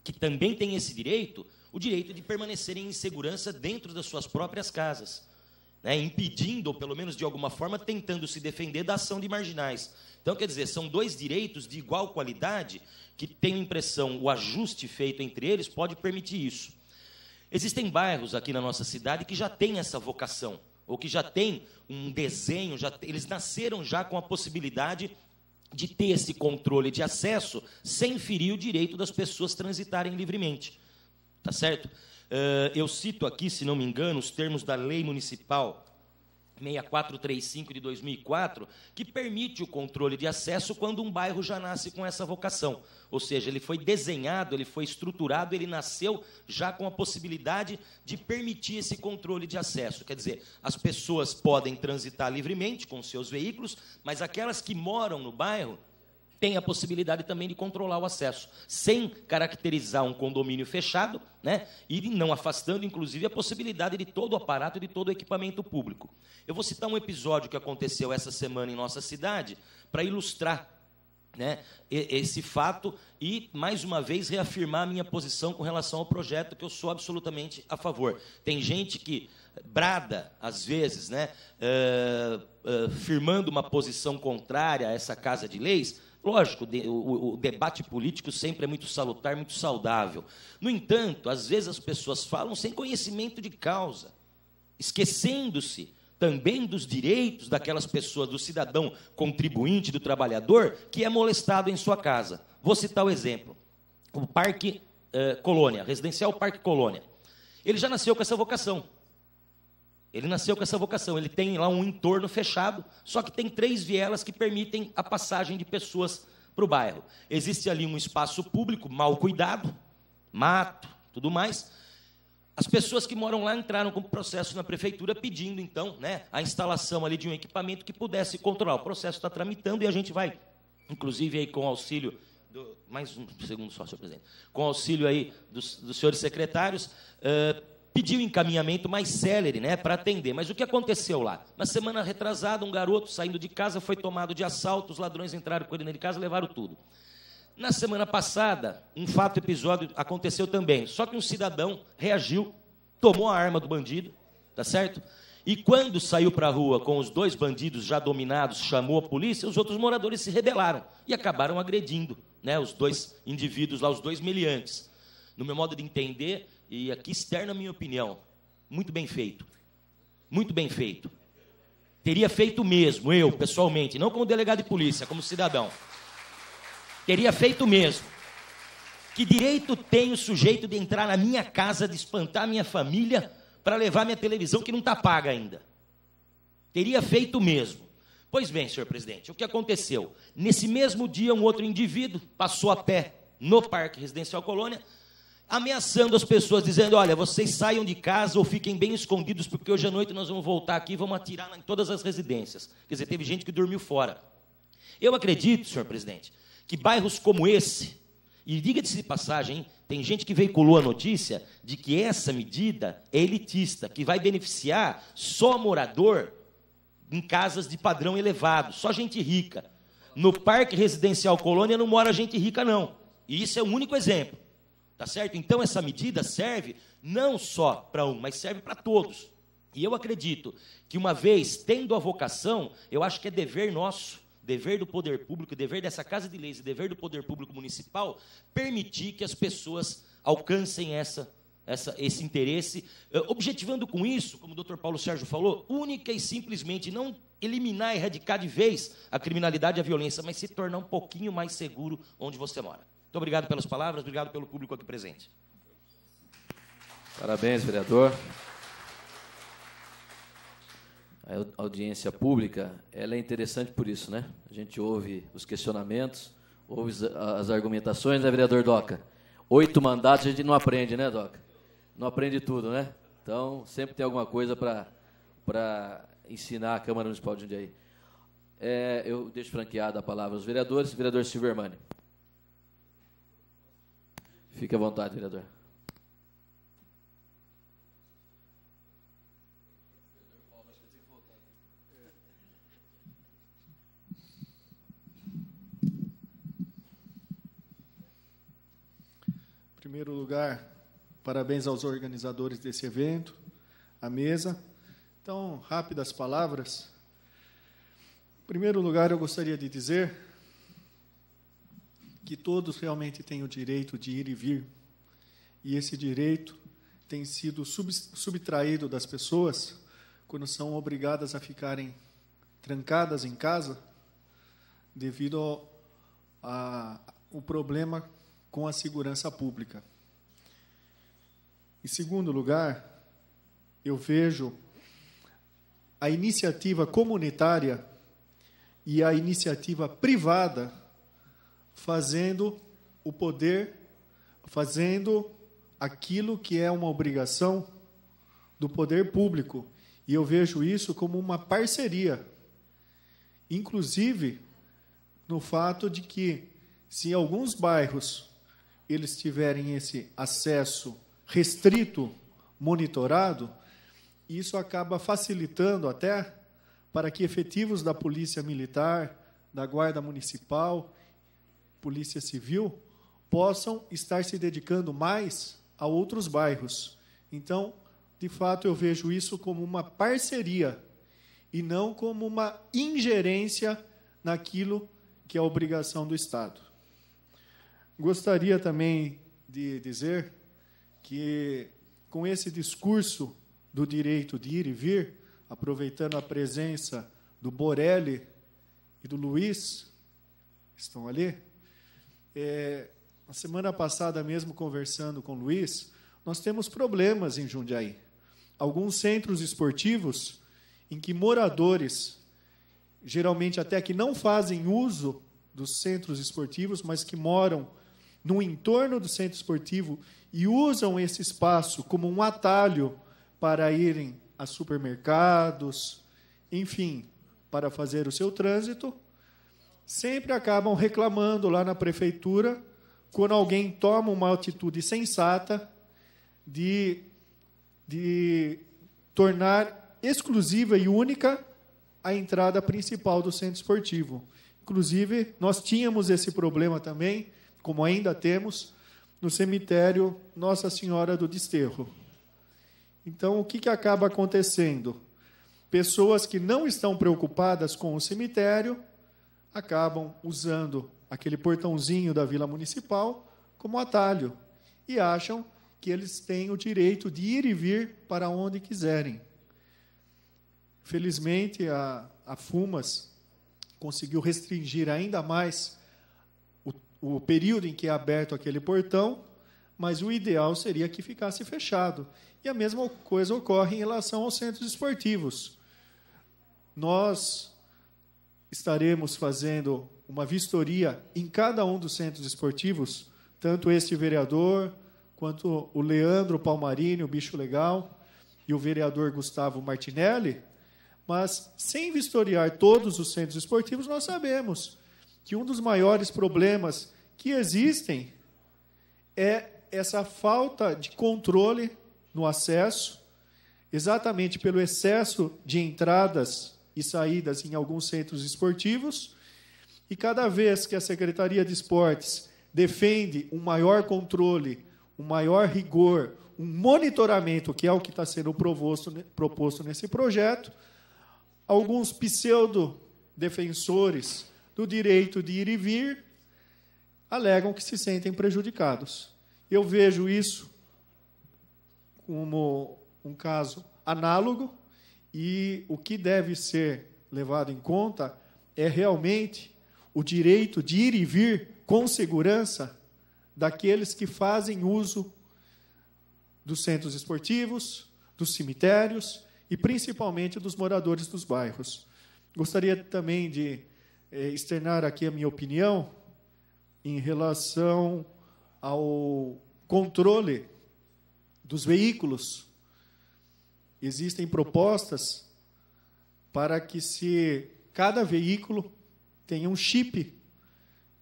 que também têm esse direito, o direito de permanecerem em segurança dentro das suas próprias casas. né, impedindo, ou pelo menos de alguma forma, tentando se defender da ação de marginais. Então, quer dizer, são dois direitos de igual qualidade que, tenho impressão, o ajuste feito entre eles pode permitir isso. Existem bairros aqui na nossa cidade que já têm essa vocação, ou que já têm um desenho, eles nasceram já com a possibilidade de ter esse controle de acesso sem ferir o direito das pessoas transitarem livremente. Tá certo? Eu cito aqui, se não me engano, os termos da Lei Municipal 6435 de 2004, que permite o controle de acesso quando um bairro já nasce com essa vocação. Ou seja, ele foi desenhado, ele foi estruturado, ele nasceu já com a possibilidade de permitir esse controle de acesso. Quer dizer, as pessoas podem transitar livremente com seus veículos, mas aquelas que moram no bairro tem a possibilidade também de controlar o acesso, sem caracterizar um condomínio fechado, né, e não afastando, inclusive, a possibilidade de todo o aparato e de todo o equipamento público. Eu vou citar um episódio que aconteceu essa semana em nossa cidade para ilustrar, né, esse fato e, mais uma vez, reafirmar a minha posição com relação ao projeto, que eu sou absolutamente a favor. Tem gente que brada, às vezes, né, firmando uma posição contrária a essa Casa de Leis. Lógico, o debate político sempre é muito salutar, muito saudável. No entanto, às vezes as pessoas falam sem conhecimento de causa, esquecendo-se também dos direitos daquelas pessoas, do cidadão contribuinte, do trabalhador, que é molestado em sua casa. Vou citar o exemplo. O Parque Colônia, Residencial Parque Colônia. Ele já nasceu com essa vocação. Ele tem lá um entorno fechado, só que tem 3 vielas que permitem a passagem de pessoas para o bairro. Existe ali um espaço público mal cuidado, mato, tudo mais. As pessoas que moram lá entraram com processo na prefeitura pedindo, então, né, a instalação ali de um equipamento que pudesse controlar. O processo está tramitando e a gente vai, inclusive, aí, com auxílio... mais um segundo só, senhor presidente. Com auxílio aí dos senhores secretários... pediu um encaminhamento mais célere, né, para atender. Mas o que aconteceu lá? Na semana retrasada, um garoto saindo de casa foi tomado de assalto, os ladrões entraram com ele dentro de casa e levaram tudo. Na semana passada, um episódio aconteceu também, só que um cidadão reagiu, tomou a arma do bandido, tá certo? E quando saiu para a rua com os 2 bandidos já dominados, chamou a polícia, os outros moradores se rebelaram e acabaram agredindo, né, os 2 indivíduos lá, os 2 meliantes. No meu modo de entender, e aqui externa a minha opinião, muito bem feito. Muito bem feito. Teria feito mesmo, eu, pessoalmente, não como delegado de polícia, como cidadão. Teria feito mesmo. Que direito tem o sujeito de entrar na minha casa, de espantar minha família, para levar minha televisão que não está paga ainda? Teria feito mesmo. Pois bem, senhor presidente, o que aconteceu? Nesse mesmo dia, um outro indivíduo passou a pé no Parque Residencial Colônia, ameaçando as pessoas, dizendo, olha, vocês saiam de casa ou fiquem bem escondidos, porque hoje à noite nós vamos voltar aqui e vamos atirar em todas as residências. Quer dizer, teve gente que dormiu fora. Eu acredito, senhor presidente, que bairros como esse, e diga-se de passagem, hein, tem gente que veiculou a notícia de que essa medida é elitista, que vai beneficiar só morador em casas de padrão elevado, só gente rica. No Parque Residencial Colônia não mora gente rica, não. E isso é o único exemplo. Tá certo? Então, essa medida serve não só para um, mas serve para todos. E eu acredito que, uma vez tendo a vocação, eu acho que é dever nosso, dever do poder público, dever dessa Casa de Leis e dever do poder público municipal, permitir que as pessoas alcancem esse interesse, objetivando com isso, como o doutor Paulo Sérgio falou, única e simplesmente não eliminar, erradicar de vez a criminalidade e a violência, mas se tornar um pouquinho mais seguro onde você mora. Muito obrigado pelas palavras, obrigado pelo público aqui presente. Parabéns, vereador. A audiência pública, ela é interessante por isso, né? A gente ouve os questionamentos, ouve as argumentações, né, vereador Doca? 8 mandatos a gente não aprende, né, Doca? Não aprende tudo, né? Então, sempre tem alguma coisa para ensinar a Câmara Municipal de Jundiaí. Eu deixo franqueada a palavra aos vereadores. Vereador Silvio Hermani. Fique à vontade, vereador. Em primeiro lugar, parabéns aos organizadores desse evento, à mesa. Então, rápidas palavras. Em primeiro lugar, eu gostaria de dizer que todos realmente têm o direito de ir e vir, e esse direito tem sido subtraído das pessoas quando são obrigadas a ficarem trancadas em casa devido ao problema com a segurança pública. Em segundo lugar, eu vejo a iniciativa comunitária e a iniciativa privada fazendo o poder, fazendo aquilo que é uma obrigação do poder público. E eu vejo isso como uma parceria, inclusive no fato de que, se alguns bairros eles tiverem esse acesso restrito, monitorado, isso acaba facilitando até para que efetivos da Polícia Militar, da Guarda Municipal, Polícia Civil, possam estar se dedicando mais a outros bairros. Então, de fato, eu vejo isso como uma parceria e não como uma ingerência naquilo que é a obrigação do Estado. Gostaria também de dizer que, com esse discurso do direito de ir e vir, aproveitando a presença do Borelli e do Luiz, estão ali, na semana passada mesmo, conversando com o Luiz, nós temos problemas em Jundiaí. Alguns centros esportivos em que moradores, geralmente até que não fazem uso dos centros esportivos, mas que moram no entorno do centro esportivo e usam esse espaço como um atalho para irem a supermercados, enfim, para fazer o seu trânsito, sempre acabam reclamando lá na prefeitura quando alguém toma uma atitude sensata de tornar exclusiva e única a entrada principal do centro esportivo. Inclusive, nós tínhamos esse problema também, como ainda temos, no cemitério Nossa Senhora do Desterro. Então, o que acaba acontecendo? Pessoas que não estão preocupadas com o cemitério acabam usando aquele portãozinho da Vila Municipal como atalho e acham que eles têm o direito de ir e vir para onde quiserem. Felizmente, a FUMAS conseguiu restringir ainda mais o período em que é aberto aquele portão, mas o ideal seria que ficasse fechado. E a mesma coisa ocorre em relação aos centros esportivos. Nós estaremos fazendo uma vistoria em cada um dos centros esportivos, tanto este vereador, quanto o Leandro Palmarini, o Bicho Legal, e o vereador Gustavo Martinelli, mas, sem vistoriar todos os centros esportivos, nós sabemos que um dos maiores problemas que existem é essa falta de controle no acesso, exatamente pelo excesso de entradas e saídas em alguns centros esportivos, e cada vez que a Secretaria de Esportes defende um maior controle, um maior rigor, um monitoramento, que é o que está sendo proposto nesse projeto, alguns pseudo-defensores do direito de ir e vir alegam que se sentem prejudicados. Eu vejo isso como um caso análogo e o que deve ser levado em conta é realmente o direito de ir e vir com segurança daqueles que fazem uso dos centros esportivos, dos cemitérios e, principalmente, dos moradores dos bairros. Gostaria também de externar aqui a minha opinião em relação ao controle dos veículos. Existem propostas para que cada veículo tenha um chip,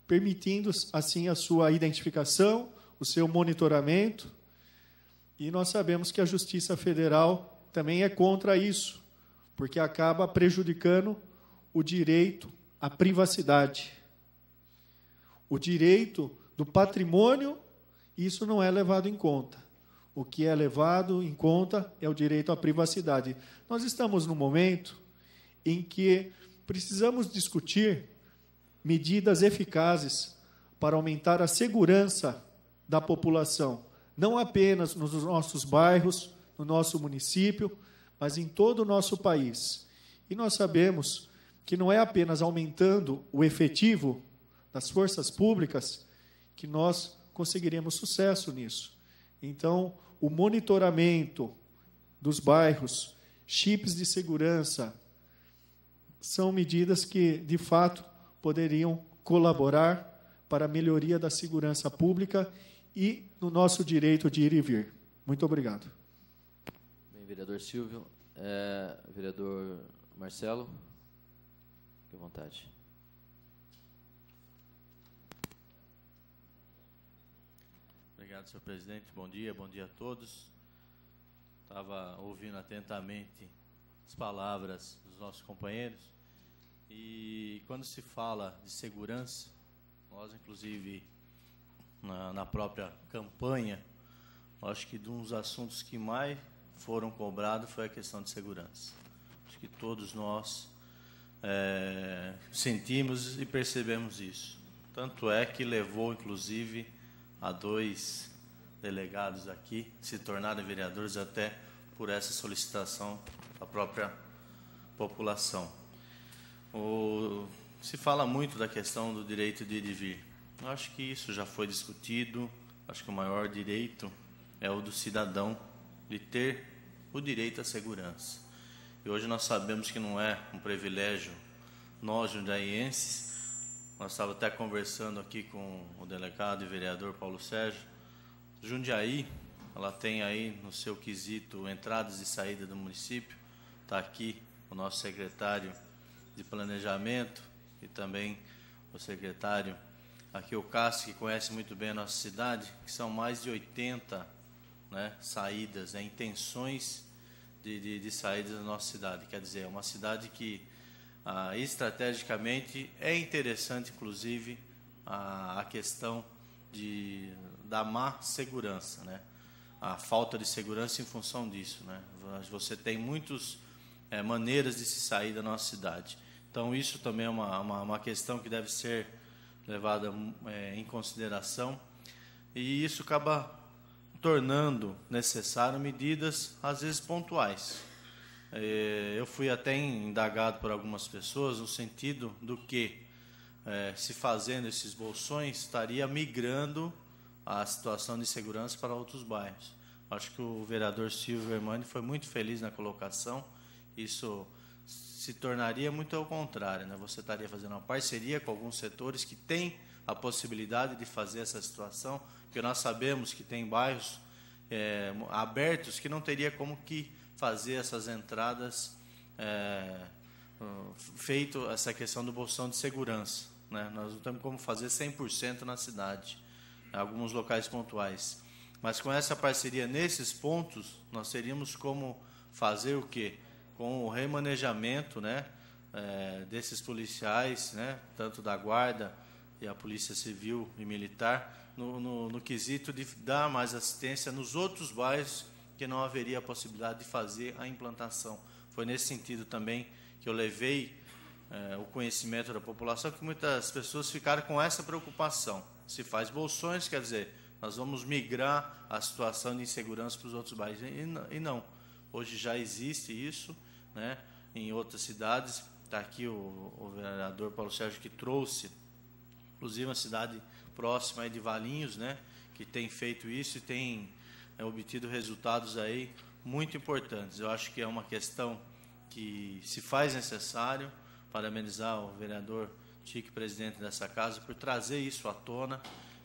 permitindo, assim, a sua identificação, o seu monitoramento. E nós sabemos que a Justiça Federal também é contra isso, porque acaba prejudicando o direito à privacidade. O direito do patrimônio, isso não é levado em conta. o que é levado em conta é o direito à privacidade. Nós estamos num momento em que precisamos discutir medidas eficazes para aumentar a segurança da população, não apenas nos nossos bairros, no nosso município, mas em todo o nosso país. E nós sabemos que não é apenas aumentando o efetivo das forças públicas que nós conseguiremos sucesso nisso. Então, o monitoramento dos bairros, chips de segurança, são medidas que, de fato, poderiam colaborar para a melhoria da segurança pública e no nosso direito de ir e vir. Muito obrigado. Bem, vereador Silvio. Vereador Marcelo, fique à vontade. Obrigado, senhor presidente. Bom dia a todos. Estava ouvindo atentamente as palavras dos nossos companheiros e quando se fala de segurança, nós, inclusive, na própria campanha, acho que um dos assuntos que mais foram cobrados foi a questão de segurança. Acho que todos nós sentimos e percebemos isso. Tanto é que levou, inclusive, a 2 delegados aqui se tornarem vereadores até por essa solicitação da própria população. Se fala muito da questão do direito de ir e vir. Eu acho que isso já foi discutido. Acho que o maior direito é o do cidadão de ter o direito à segurança. E hoje nós sabemos que não é um privilégio nós, jundiaienses. Nós estávamos até conversando aqui com o delegado e vereador Paulo Sérgio. Jundiaí, ela tem aí no seu quesito entradas e saídas do município. Está aqui o nosso secretário de Planejamento e também o secretário aqui, o Cássio, que conhece muito bem a nossa cidade, que são mais de 80 saídas, intenções de saídas da nossa cidade. Quer dizer, é uma cidade que estrategicamente é interessante, inclusive, a questão da má segurança, a falta de segurança em função disso. Você tem muitas maneiras de se sair da nossa cidade. Então, isso também é uma questão que deve ser levada em consideração, e isso acaba tornando necessário medidas, às vezes, pontuais. Eu fui até indagado por algumas pessoas no sentido do que, se fazendo esses bolsões, estaria migrando a situação de segurança para outros bairros. Acho que o vereador Silvio Hermani foi muito feliz na colocação. Isso se tornaria muito ao contrário, Você estaria fazendo uma parceria com alguns setores que têm a possibilidade de fazer essa situação, porque nós sabemos que tem bairros abertos que não teria como que fazer essas entradas, feito essa questão do bolsão de segurança, Nós não temos como fazer 100% na cidade, em alguns locais pontuais. Mas com essa parceria nesses pontos, nós teríamos como fazer o quê? Com o remanejamento, desses policiais, tanto da Guarda e a Polícia Civil e Militar, no quesito de dar mais assistência nos outros bairros que não haveria a possibilidade de fazer a implantação. Foi nesse sentido também que eu levei o conhecimento da população, que muitas pessoas ficaram com essa preocupação. Se faz bolsões, quer dizer, nós vamos migrar a situação de insegurança para os outros bairros. E não. Hoje já existe isso, em outras cidades. Está aqui o vereador Paulo Sérgio, que trouxe, inclusive, uma cidade próxima aí de Valinhos, que tem feito isso e tem obtido resultados aí muito importantes. Eu acho que é uma questão que se faz necessário. Parabenizar o vereador Chique, presidente dessa casa, por trazer isso à tona.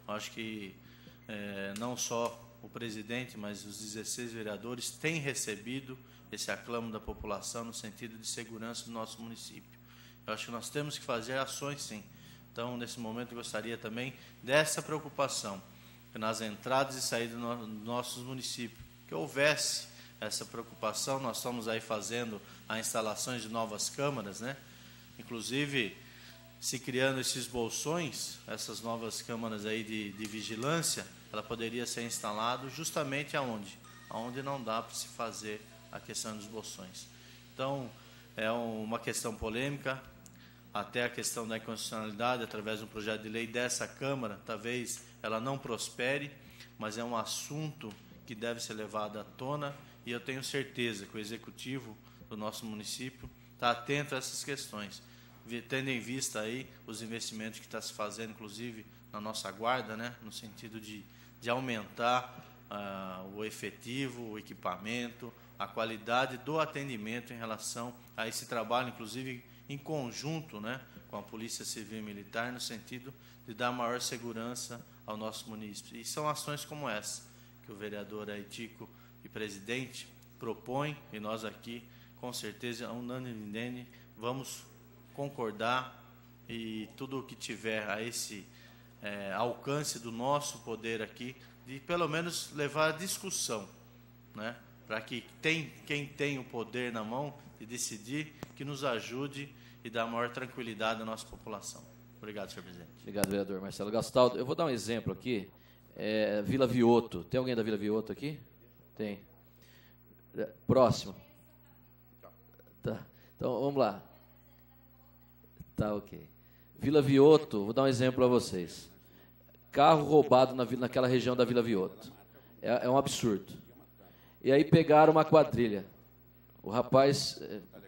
Eu acho que não só o presidente, mas os 16 vereadores têm recebido esse aclamo da população no sentido de segurança do nosso município. Eu acho que nós temos que fazer ações, sim. Então, nesse momento, eu gostaria também dessa preocupação, que nas entradas e saídas dos nossos municípios, que houvesse essa preocupação. Nós estamos aí fazendo a instalação de novas câmaras, Inclusive, se criando esses bolsões, essas novas câmaras aí de vigilância, ela poderia ser instalada justamente aonde? onde não dá para se fazer a questão dos bolsões. Então, é uma questão polêmica, até a questão da inconstitucionalidade, através de um projeto de lei dessa Câmara, talvez ela não prospere, mas é um assunto que deve ser levado à tona, e eu tenho certeza que o Executivo do nosso município está atento a essas questões, tendo em vista aí os investimentos que está se fazendo, inclusive, na nossa guarda, né, no sentido de aumentar o efetivo, o equipamento, a qualidade do atendimento em relação a esse trabalho, inclusive em conjunto, né, com a Polícia Civil e Militar, no sentido de dar maior segurança ao nosso município. E são ações como essa que o vereador Aitico e presidente propõem, e nós aqui, com certeza, unanimemente, vamos concordar, e tudo o que tiver a esse alcance do nosso poder aqui, de pelo menos levar a discussão, né, para que quem tem o poder na mão de decidir, que nos ajude e dar maior tranquilidade à nossa população. Obrigado, senhor presidente. Obrigado, vereador Marcelo Gastaldo. Eu vou dar um exemplo aqui. Vila Vioto. Tem alguém da Vila Vioto aqui? Tem. Próximo. Tá. Então, vamos lá. Tá, ok. Vila Vioto, vou dar um exemplo para vocês. Carro roubado naquela região da Vila Vioto. É um absurdo. E aí pegaram uma quadrilha. O rapaz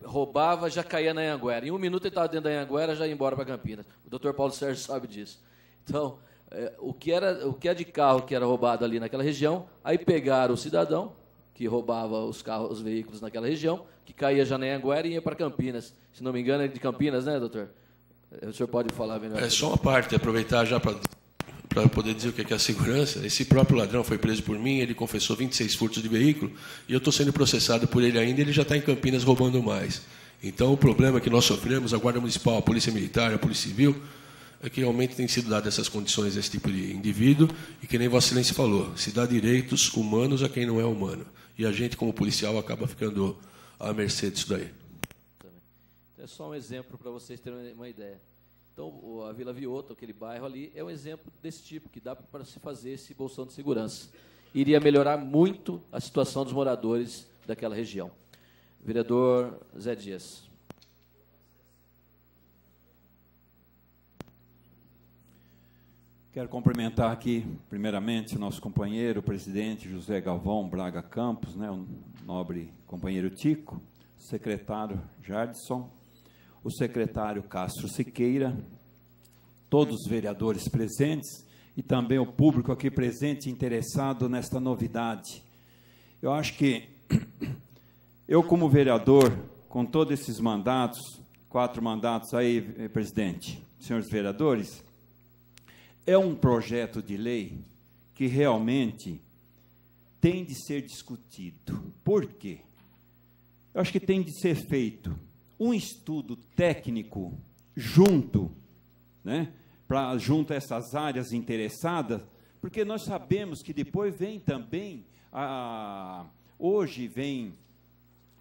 roubava, já caía na Anhanguera. Em 1 minuto ele estava dentro da Anhanguera, já ia embora para Campinas. O doutor Paulo Sérgio sabe disso. Então, o que é de carro que era roubado ali naquela região, aí pegaram o cidadão, que roubava os veículos naquela região, que caía já na Anhanguera e ia para Campinas. Se não me engano, é de Campinas, né, doutor? O senhor pode falar melhor. É só uma parte, aproveitar já para poder dizer o que é a segurança. Esse próprio ladrão foi preso por mim, ele confessou 26 furtos de veículo, e eu estou sendo processado por ele ainda, ele já está em Campinas roubando mais. Então, o problema que nós sofremos, a Guarda Municipal, a Polícia Militar, a Polícia Civil, é que realmente tem sido dadas essas condições a esse tipo de indivíduo, e que nem Vossa Excelência falou, se dá direitos humanos a quem não é humano. E a gente, como policial, acaba ficando à mercê disso daí. É só um exemplo para vocês terem uma ideia. Então, a Vila Vioto, aquele bairro ali, é um exemplo desse tipo, que dá para se fazer esse bolsão de segurança. Iria melhorar muito a situação dos moradores daquela região. Vereador Zé Dias. Quero cumprimentar aqui, primeiramente, o nosso companheiro, o presidente José Galvão Braga Campos, né, o nobre companheiro Tico, o secretário Jardson, o secretário Castro Siqueira, todos os vereadores presentes e também o público aqui presente interessado nesta novidade. Eu acho que eu, como vereador, com todos esses mandatos, 4 mandatos aí, presidente, senhores vereadores, é um projeto de lei que realmente tem de ser discutido. Por quê? Eu acho que tem de ser feito um estudo técnico junto, né, junto a essas áreas interessadas, porque nós sabemos que depois vem também, hoje vem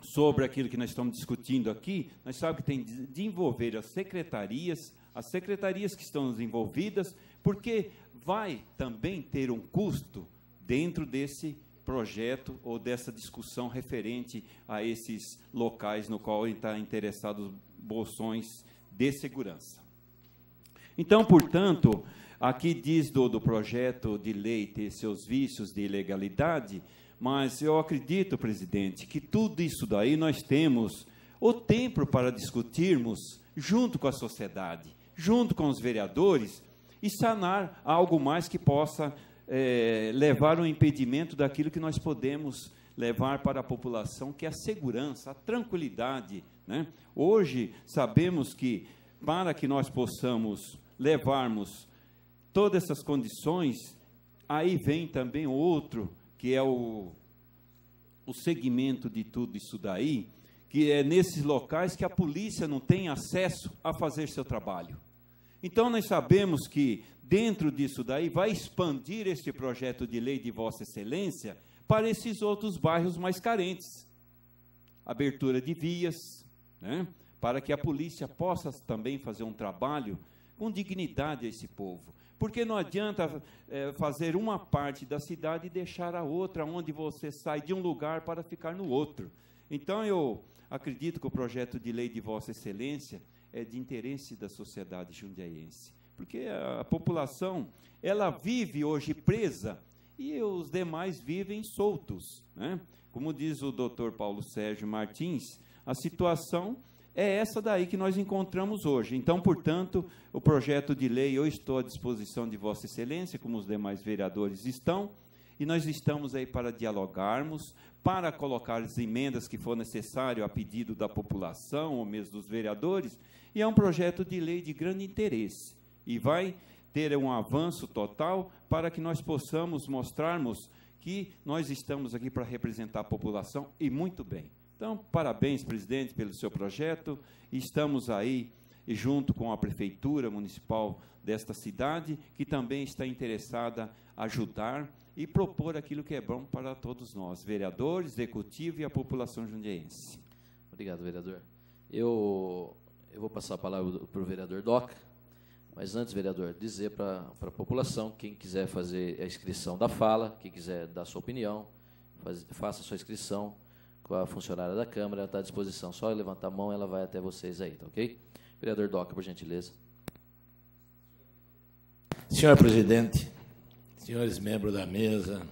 sobre aquilo que nós estamos discutindo aqui, nós sabemos que tem de envolver as secretarias que estão envolvidas, porque vai também ter um custo dentro desse projeto ou dessa discussão referente a esses locais no qual está interessado bolsões de segurança. Então, portanto, aqui diz do projeto de lei ter seus vícios de ilegalidade, mas eu acredito, presidente, que tudo isso daí nós temos o tempo para discutirmos junto com a sociedade, junto com os vereadores, e sanar algo mais que possa levar ao impedimento daquilo que nós podemos levar para a população, que é a segurança, a tranquilidade, né? Hoje, sabemos que, para que nós possamos levarmos todas essas condições, aí vem também outro, que é o segmento de tudo isso daí, que é nesses locais que a polícia não tem acesso a fazer seu trabalho. Então, nós sabemos que, dentro disso daí, vai expandir este projeto de lei de Vossa Excelência para esses outros bairros mais carentes. Abertura de vias, né, para que a polícia possa também fazer um trabalho com dignidade a esse povo. Porque não adianta fazer uma parte da cidade e deixar a outra, onde você sai de um lugar para ficar no outro. Então, eu acredito que o projeto de lei de Vossa Excelência é de interesse da sociedade jundiaiense. Porque a população, ela vive hoje presa e os demais vivem soltos, né? Como diz o doutor Paulo Sérgio Martins, a situação é essa daí que nós encontramos hoje. Então, portanto, o projeto de lei, eu estou à disposição de Vossa Excelência, como os demais vereadores estão, e nós estamos aí para dialogarmos, para colocar as emendas que for necessário a pedido da população, ou mesmo dos vereadores, e é um projeto de lei de grande interesse, e vai ter um avanço total para que nós possamos mostrarmos que nós estamos aqui para representar a população, e muito bem. Então, parabéns, presidente, pelo seu projeto. Estamos aí junto com a Prefeitura Municipal desta cidade, que também está interessada em ajudar e propor aquilo que é bom para todos nós, vereadores, executivo e a população jundiaense. Obrigado, vereador. Eu vou passar a palavra para o vereador Doca, mas antes, vereador, dizer para a população, quem quiser fazer a inscrição da fala, quem quiser dar sua opinião, faça a sua inscrição com a funcionária da Câmara, ela está à disposição. Só levantar a mão, ela vai até vocês aí, tá ok? Vereador Doca, por gentileza. Senhor presidente, senhores membros da mesa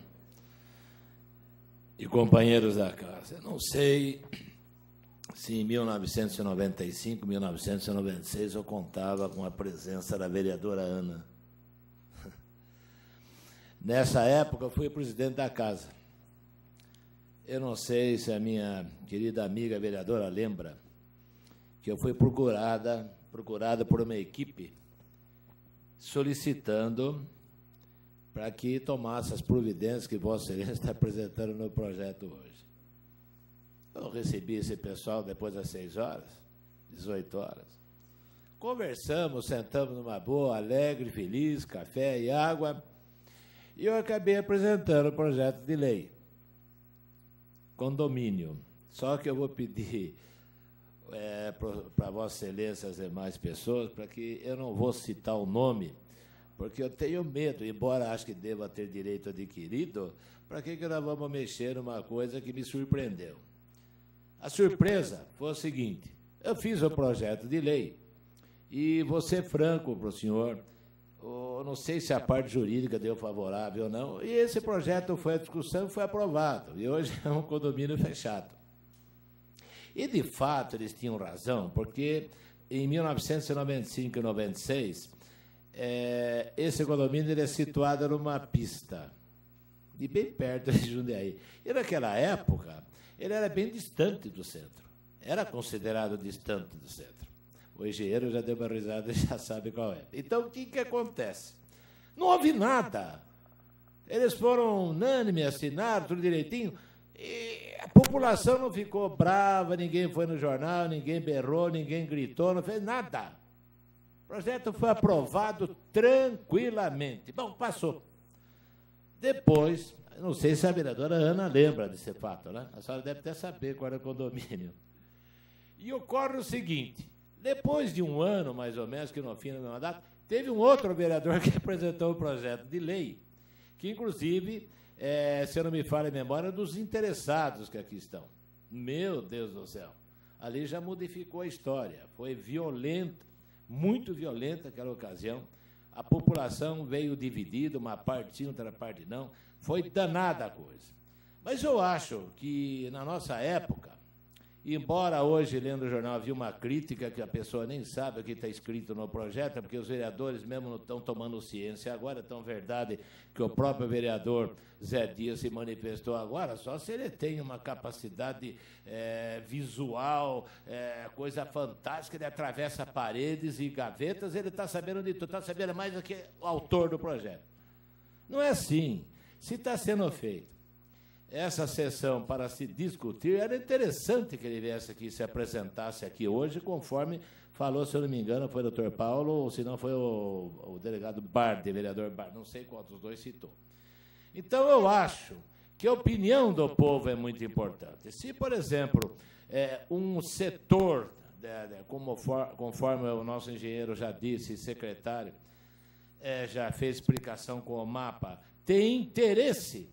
e companheiros da casa, eu não sei se em 1995, 1996 eu contava com a presença da vereadora Ana. Nessa época eu fui presidente da casa. Eu não sei se a minha querida amiga vereadora lembra que eu fui procurada por uma equipe solicitando para que tomasse as providências que Vossa Excelência está apresentando no projeto hoje. Eu recebi esse pessoal depois das 6 horas, 18 horas. Conversamos, sentamos numa boa, alegre, feliz, café e água, e eu acabei apresentando o projeto de lei. Condomínio. Só que eu vou pedir para Vossa Excelência e as demais pessoas, para que eu não vou citar o nome, porque eu tenho medo, embora acho que deva ter direito adquirido, para que nós vamos mexer numa coisa que me surpreendeu. A surpresa foi o seguinte: eu fiz o projeto de lei e vou ser franco para o senhor, eu não sei se a parte jurídica deu favorável ou não, e esse projeto foi à discussão e foi aprovado, e hoje é um condomínio fechado. E, de fato, eles tinham razão, porque em 1995 e 96, esse condomínio ele é situado numa pista, e bem perto de Jundiaí. E, naquela época, ele era bem distante do centro, era considerado distante do centro. O engenheiro já deu uma risada e já sabe qual é. Então, o que acontece? Não houve nada. Eles foram unânimes, assinaram tudo direitinho, e a população não ficou brava, ninguém foi no jornal, ninguém berrou, ninguém gritou, não fez nada. O projeto foi aprovado tranquilamente. Bom, passou. Depois, não sei se a vereadora Ana lembra desse fato, né? A senhora deve até saber qual era o condomínio. E ocorre o seguinte: depois de um ano, mais ou menos, que no fim do meu mandato, teve um outro vereador que apresentou um projeto de lei, que, inclusive, se eu não me falha a memória, dos interessados que aqui estão. Meu Deus do céu. Ali já modificou a história. Foi violenta, muito violenta aquela ocasião. A população veio dividida, uma parte sim, outra parte não. Foi danada a coisa. Mas eu acho que, na nossa época, embora hoje, lendo o jornal, havia uma crítica que a pessoa nem sabe o que está escrito no projeto, porque os vereadores mesmo não estão tomando ciência agora, é tão verdade que o próprio vereador Zé Dias se manifestou agora, só se ele tem uma capacidade visual, coisa fantástica, ele atravessa paredes e gavetas, ele está sabendo de tudo, está sabendo mais do que o autor do projeto. Não é assim. Se está sendo feito essa sessão para se discutir, era interessante que ele viesse aqui, se apresentasse aqui hoje, conforme falou, se eu não me engano, foi o doutor Paulo, ou se não foi o delegado Bardi, vereador Bardi, não sei qual dos dois citou. Então, eu acho que a opinião do povo é muito importante. Se, por exemplo, um setor conforme o nosso engenheiro já disse, secretário, já fez explicação com o mapa, tem interesse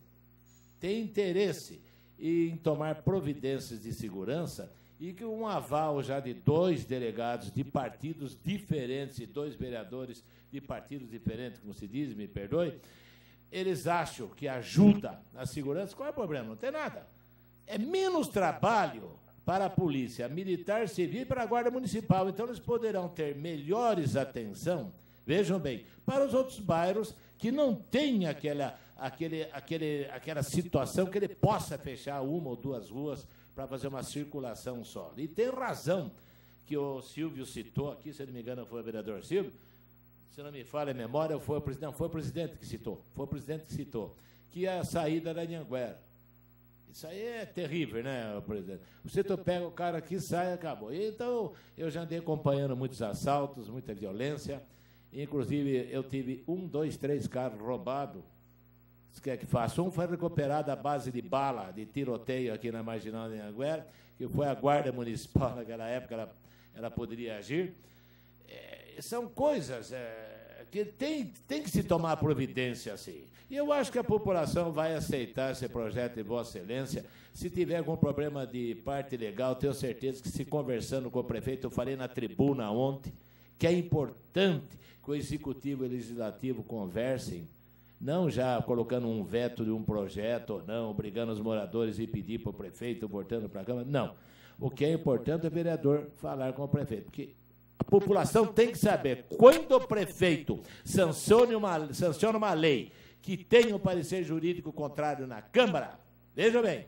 em tomar providências de segurança e que um aval já de 2 delegados de partidos diferentes e 2 vereadores de partidos diferentes, como se diz, me perdoe, eles acham que ajuda na segurança. Qual é o problema? Não tem nada. É menos trabalho para a polícia militar, civil e para a guarda municipal. Então, eles poderão ter melhores atenção, vejam bem, para os outros bairros que não têm aquela situação que ele possa fechar 1 ou 2 ruas para fazer uma circulação só. E tem razão que o Silvio citou aqui, se não me engano, foi o vereador Silvio, se não me falha a memória, foi o presidente que citou, que é a saída da Anhanguera. Isso aí é terrível, né, presidente? Você pega o cara aqui, sai e acabou. Então, eu já andei acompanhando muitos assaltos, muita violência. Inclusive, eu tive 1, 2, 3 carros roubados. Você quer que faça? Um foi recuperado à base de bala, de tiroteio aqui na Marginal de Anhanguera, que foi a Guarda Municipal naquela época, ela poderia agir. São coisas que tem que se tomar providência assim. E eu acho que a população vai aceitar esse projeto de Vossa Excelência. Se tiver algum problema de parte legal, tenho certeza que, se conversando com o prefeito, eu falei na tribuna ontem, que é importante que o Executivo e o Legislativo conversem, não já colocando um veto de um projeto ou não, obrigando os moradores a pedir para o prefeito, voltando para a Câmara. Não. O que é importante é o vereador falar com o prefeito, porque a população tem que saber, quando o prefeito sanciona uma lei que tem um parecer jurídico contrário na Câmara, veja bem,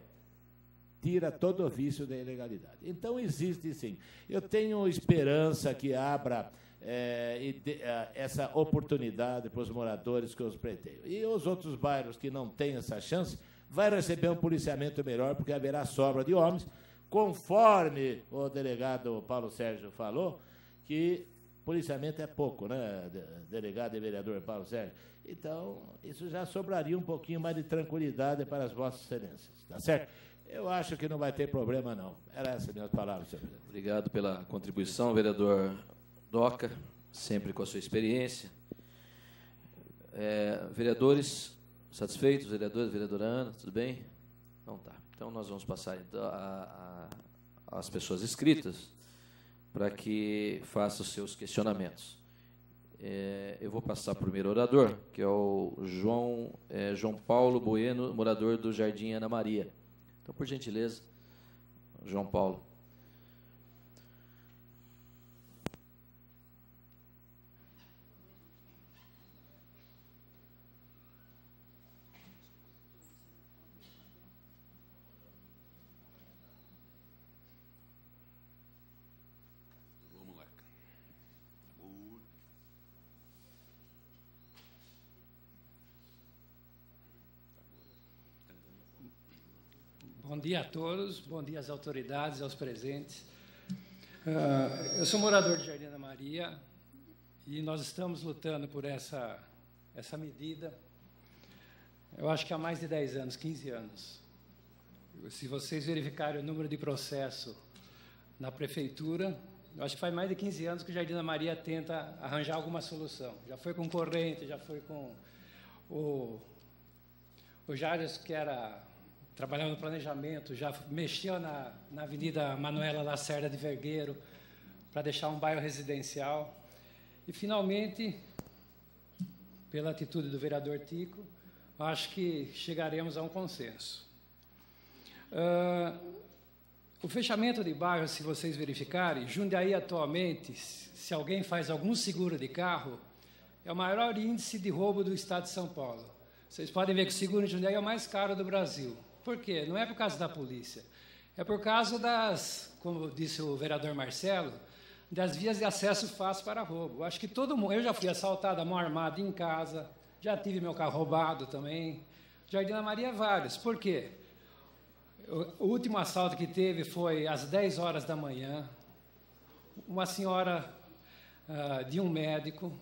tira todo o vício da ilegalidade. Então, existe sim. Eu tenho esperança que abra essa oportunidade para os moradores que eu os preteio. E os outros bairros que não têm essa chance, vai receber um policiamento melhor, porque haverá sobra de homens, conforme o delegado Paulo Sérgio falou, que policiamento é pouco, né, delegado e vereador Paulo Sérgio? Então, isso já sobraria um pouquinho mais de tranquilidade para as vossas excelências, tá certo? Eu acho que não vai ter problema, não. Era essas minhas palavras, senhor presidente. Obrigado pela contribuição, vereador Doca, sempre com a sua experiência. Vereadores satisfeitos? Vereadores, vereadora Ana, tudo bem? Não tá. Então, nós vamos passar então, às pessoas inscritas para que façam os seus questionamentos. Eu vou passar para o primeiro orador, que é o João Paulo Bueno, morador do Jardim Ana Maria. Então, por gentileza, João Paulo. Bom dia a todos, bom dia às autoridades, aos presentes. Eu sou morador de Jardim Ana Maria e nós estamos lutando por essa medida, eu acho que há mais de 10 anos, 15 anos. Se vocês verificarem o número de processo na prefeitura, eu acho que faz mais de 15 anos que o Jardim Ana Maria tenta arranjar alguma solução. Já foi com corrente, já foi com o Jairus, que trabalhava no planejamento, já mexeu na Avenida Manuela Lacerda de Vergueiro para deixar um bairro residencial. E, finalmente, pela atitude do vereador Tico, acho que chegaremos a um consenso. O fechamento de bairros, se vocês verificarem, Jundiaí atualmente, se alguém faz algum seguro de carro, é o maior índice de roubo do estado de São Paulo. Vocês podem ver que o seguro de Jundiaí é o mais caro do Brasil. Por quê? Não é por causa da polícia, é por causa como disse o vereador Marcelo, das vias de acesso fácil para roubo. Acho que todo mundo, eu já fui assaltado à mão armada em casa, já tive meu carro roubado também, Jardim Ana Maria vários. Por quê? O último assalto que teve foi às 10 horas da manhã, uma senhora de um médico. O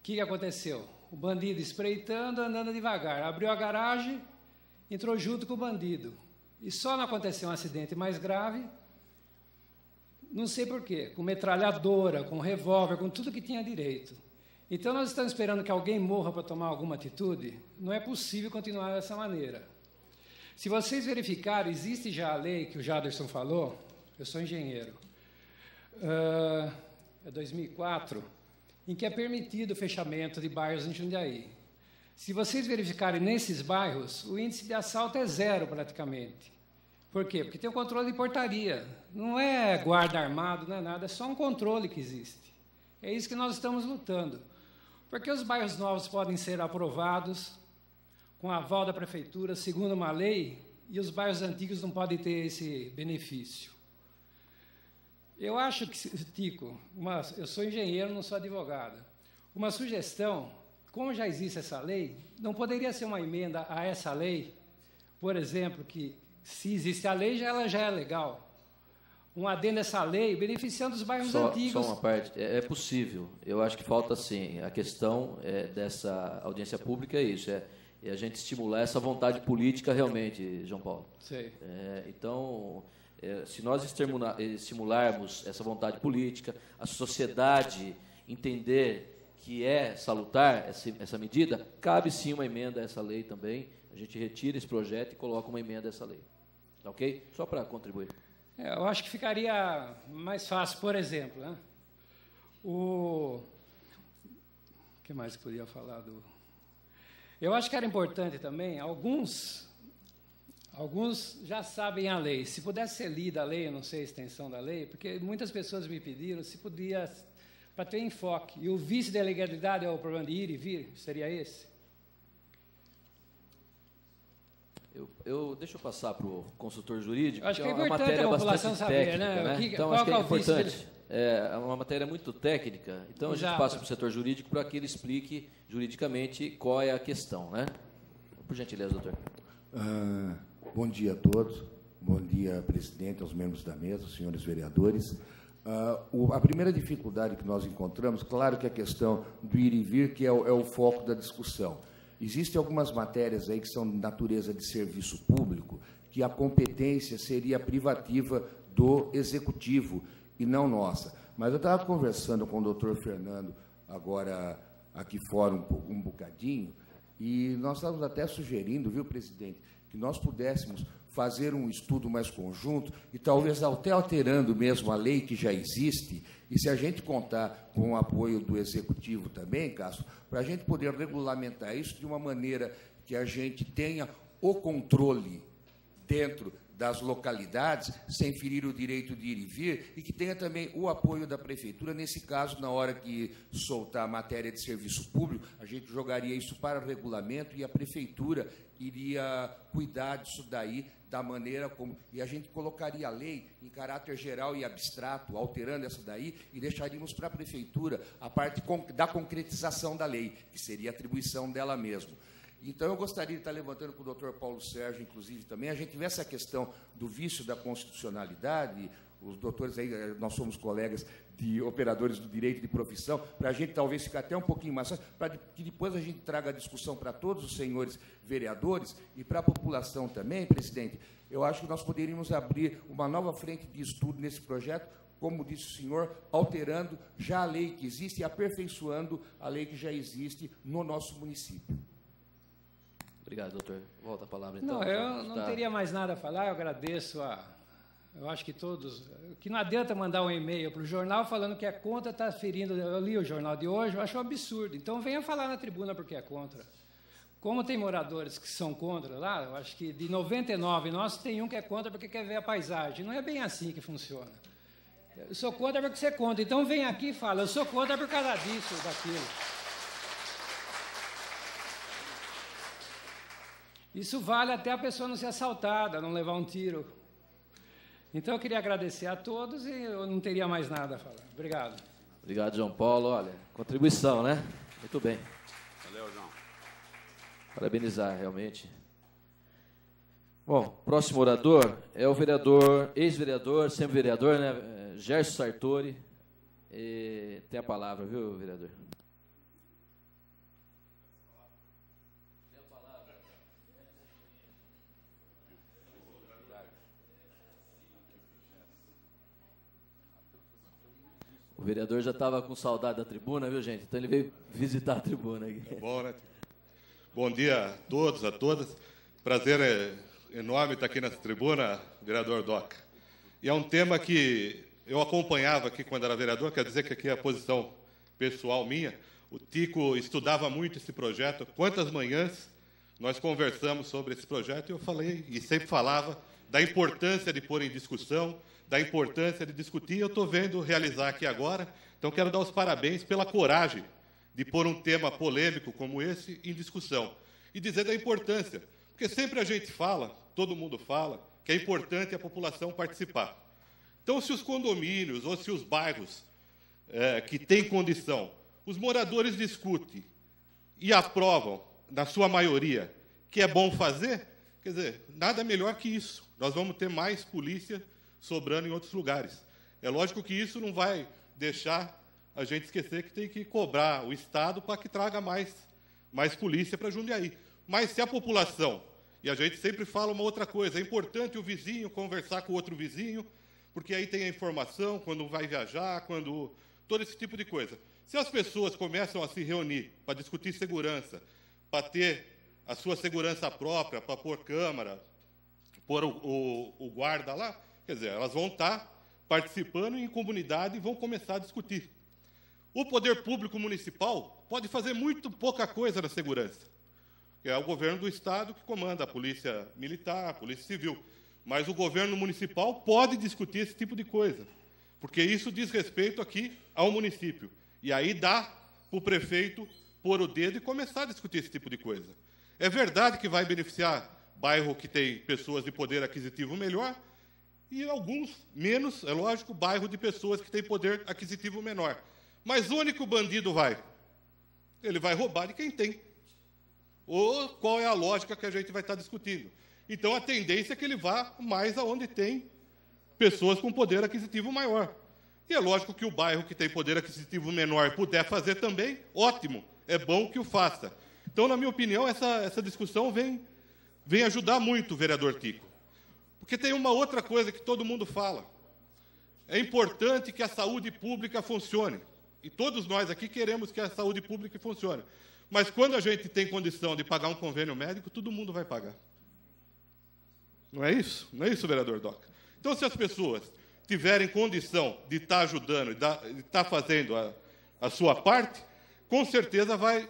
que aconteceu? O bandido espreitando, andando devagar, abriu a garagem, entrou junto com o bandido. E só não aconteceu um acidente mais grave não sei por quê, com metralhadora, com revólver, com tudo que tinha direito. Então, nós estamos esperando que alguém morra para tomar alguma atitude? Não é possível continuar dessa maneira. Se vocês verificarem, existe já a lei que o Jaderson falou, eu sou engenheiro, é 2004, em que é permitido o fechamento de bairros em Jundiaí. Se vocês verificarem nesses bairros, o índice de assalto é zero praticamente. Por quê? Porque tem o controle de portaria. Não é guarda armado, não é nada, é só um controle que existe. É isso que nós estamos lutando. Porque os bairros novos podem ser aprovados com a aval da prefeitura, segundo uma lei, e os bairros antigos não podem ter esse benefício. Eu acho que, Tico, eu sou engenheiro, não sou advogado. Uma sugestão, como já existe essa lei, não poderia ser uma emenda a essa lei, por exemplo, que se existe a lei, ela já é legal. Um adendo a essa lei, beneficiando os bairros antigos. Só uma parte, é possível. Eu acho que falta, sim, a questão dessa audiência pública é isso, é a gente estimular essa vontade política realmente, João Paulo. Sei. Então, se nós estimularmos essa vontade política, a sociedade entender que é salutar essa medida, cabe sim uma emenda a essa lei também. A gente retira esse projeto e coloca uma emenda a essa lei. Tá ok? Só para contribuir. Eu acho que ficaria mais fácil, por exemplo, né? O que mais que podia falar do... Eu acho que era importante também, alguns já sabem a lei. Se pudesse ser lida a lei, eu não sei a extensão da lei, porque muitas pessoas me pediram se podia, para ter enfoque. E o vício da legalidade é o problema de ir e vir, seria esse? Deixa eu passar para o consultor jurídico. Acho que é uma importante matéria a população bastante saber, técnica, né? Então, acho que é importante. É uma matéria muito técnica, então a gente passa para o setor jurídico para que ele explique juridicamente qual é a questão, né? Por gentileza, doutor. Bom dia a todos. Bom dia, presidente, aos membros da mesa, senhores vereadores. A primeira dificuldade que nós encontramos, claro que é a questão do ir e vir, que é o foco da discussão. Existem algumas matérias aí que são de natureza de serviço público, que a competência seria privativa do executivo e não nossa. Mas eu estava conversando com o doutor Fernando, agora aqui fora um bocadinho, e nós estávamos até sugerindo, viu, presidente, que nós pudéssemos fazer um estudo mais conjunto e talvez até alterando mesmo a lei que já existe, e se a gente contar com o apoio do Executivo também, Cássio, para a gente poder regulamentar isso de uma maneira que a gente tenha o controle dentro das localidades, sem ferir o direito de ir e vir, e que tenha também o apoio da Prefeitura. Nesse caso, na hora que soltar a matéria de serviço público, a gente jogaria isso para regulamento e a Prefeitura iria cuidar disso daí, da maneira como... E a gente colocaria a lei em caráter geral e abstrato, alterando essa daí, e deixaríamos para a Prefeitura a parte da concretização da lei, que seria a atribuição dela mesma. Então, eu gostaria de estar levantando com o doutor Paulo Sérgio, inclusive, também, a gente vê essa questão do vício da constitucionalidade, os doutores aí, nós somos colegas de operadores do direito de profissão, para a gente talvez ficar até um pouquinho mais fácil, para que depois a gente traga a discussão para todos os senhores vereadores e para a população também, presidente. Eu acho que nós poderíamos abrir uma nova frente de estudo nesse projeto, como disse o senhor, alterando já a lei que existe e aperfeiçoando a lei que já existe no nosso município. Obrigado, doutor. Volta a palavra, então. Não, eu não teria mais nada a falar, eu agradeço eu acho que todos... Que não adianta mandar um e-mail para o jornal falando que é contra, está ferindo... Eu li o jornal de hoje, eu acho um absurdo. Então, venha falar na tribuna porque é contra. Como tem moradores que são contra lá, eu acho que de 99 nós tem um que é contra porque quer ver a paisagem. Não é bem assim que funciona. Eu sou contra porque você é contra. Então, vem aqui e fala, eu sou contra por causa disso, daquilo. Isso vale até a pessoa não ser assaltada, não levar um tiro. Então, eu queria agradecer a todos e eu não teria mais nada a falar. Obrigado. Obrigado, João Paulo. Olha, contribuição, né? Muito bem. Valeu, João. Parabenizar, realmente. Bom, próximo orador é o vereador, ex-vereador, sempre vereador, né? Gerson Sartori. Tem a palavra, viu, vereador? O vereador já estava com saudade da tribuna, viu, gente? Então ele veio visitar a tribuna aqui. É bom, né? Bom dia a todos, a todas. Prazer enorme estar aqui nessa tribuna, vereador Doca. E é um tema que eu acompanhava aqui quando era vereador, quer dizer que aqui é a posição pessoal minha. O Tico estudava muito esse projeto. Quantas manhãs nós conversamos sobre esse projeto e eu falei, e sempre falava, da importância de pôr em discussão, da importância de discutir, eu estou vendo realizar aqui agora. Então, quero dar os parabéns pela coragem de pôr um tema polêmico como esse em discussão. E dizer da importância, porque sempre a gente fala, todo mundo fala, que é importante a população participar. Então, se os condomínios ou se os bairros que têm condição, os moradores discutem e aprovam, na sua maioria, que é bom fazer, quer dizer, nada melhor que isso. Nós vamos ter mais polícia sobrando em outros lugares. É lógico que isso não vai deixar a gente esquecer que tem que cobrar o Estado para que traga mais polícia para Jundiaí. Mas se a população, e a gente sempre fala uma outra coisa, é importante o vizinho conversar com o outro vizinho, porque aí tem a informação, quando vai viajar, quando todo esse tipo de coisa. Se as pessoas começam a se reunir para discutir segurança, para ter a sua segurança própria, para pôr câmara, pôr o guarda lá, quer dizer, elas vão estar participando em comunidade e vão começar a discutir. O poder público municipal pode fazer muito pouca coisa na segurança. É o governo do Estado que comanda a polícia militar, a polícia civil. Mas o governo municipal pode discutir esse tipo de coisa, porque isso diz respeito aqui ao município. E aí dá para o prefeito pôr o dedo e começar a discutir esse tipo de coisa. É verdade que vai beneficiar bairro que tem pessoas de poder aquisitivo melhor, e alguns menos, é lógico, bairro de pessoas que têm poder aquisitivo menor. Mas onde que o bandido vai? Ele vai roubar de quem tem. Ou qual é a lógica que a gente vai estar discutindo? Então, a tendência é que ele vá mais aonde tem pessoas com poder aquisitivo maior. E é lógico que o bairro que tem poder aquisitivo menor puder fazer também, ótimo, é bom que o faça. Então, na minha opinião, essa discussão vem ajudar muito o vereador Tico. Porque tem uma outra coisa que todo mundo fala. É importante que a saúde pública funcione. E todos nós aqui queremos que a saúde pública funcione. Mas quando a gente tem condição de pagar um convênio médico, todo mundo vai pagar. Não é isso? Não é isso, vereador Doca? Então, se as pessoas tiverem condição de estar ajudando, de estar fazendo a sua parte, com certeza vai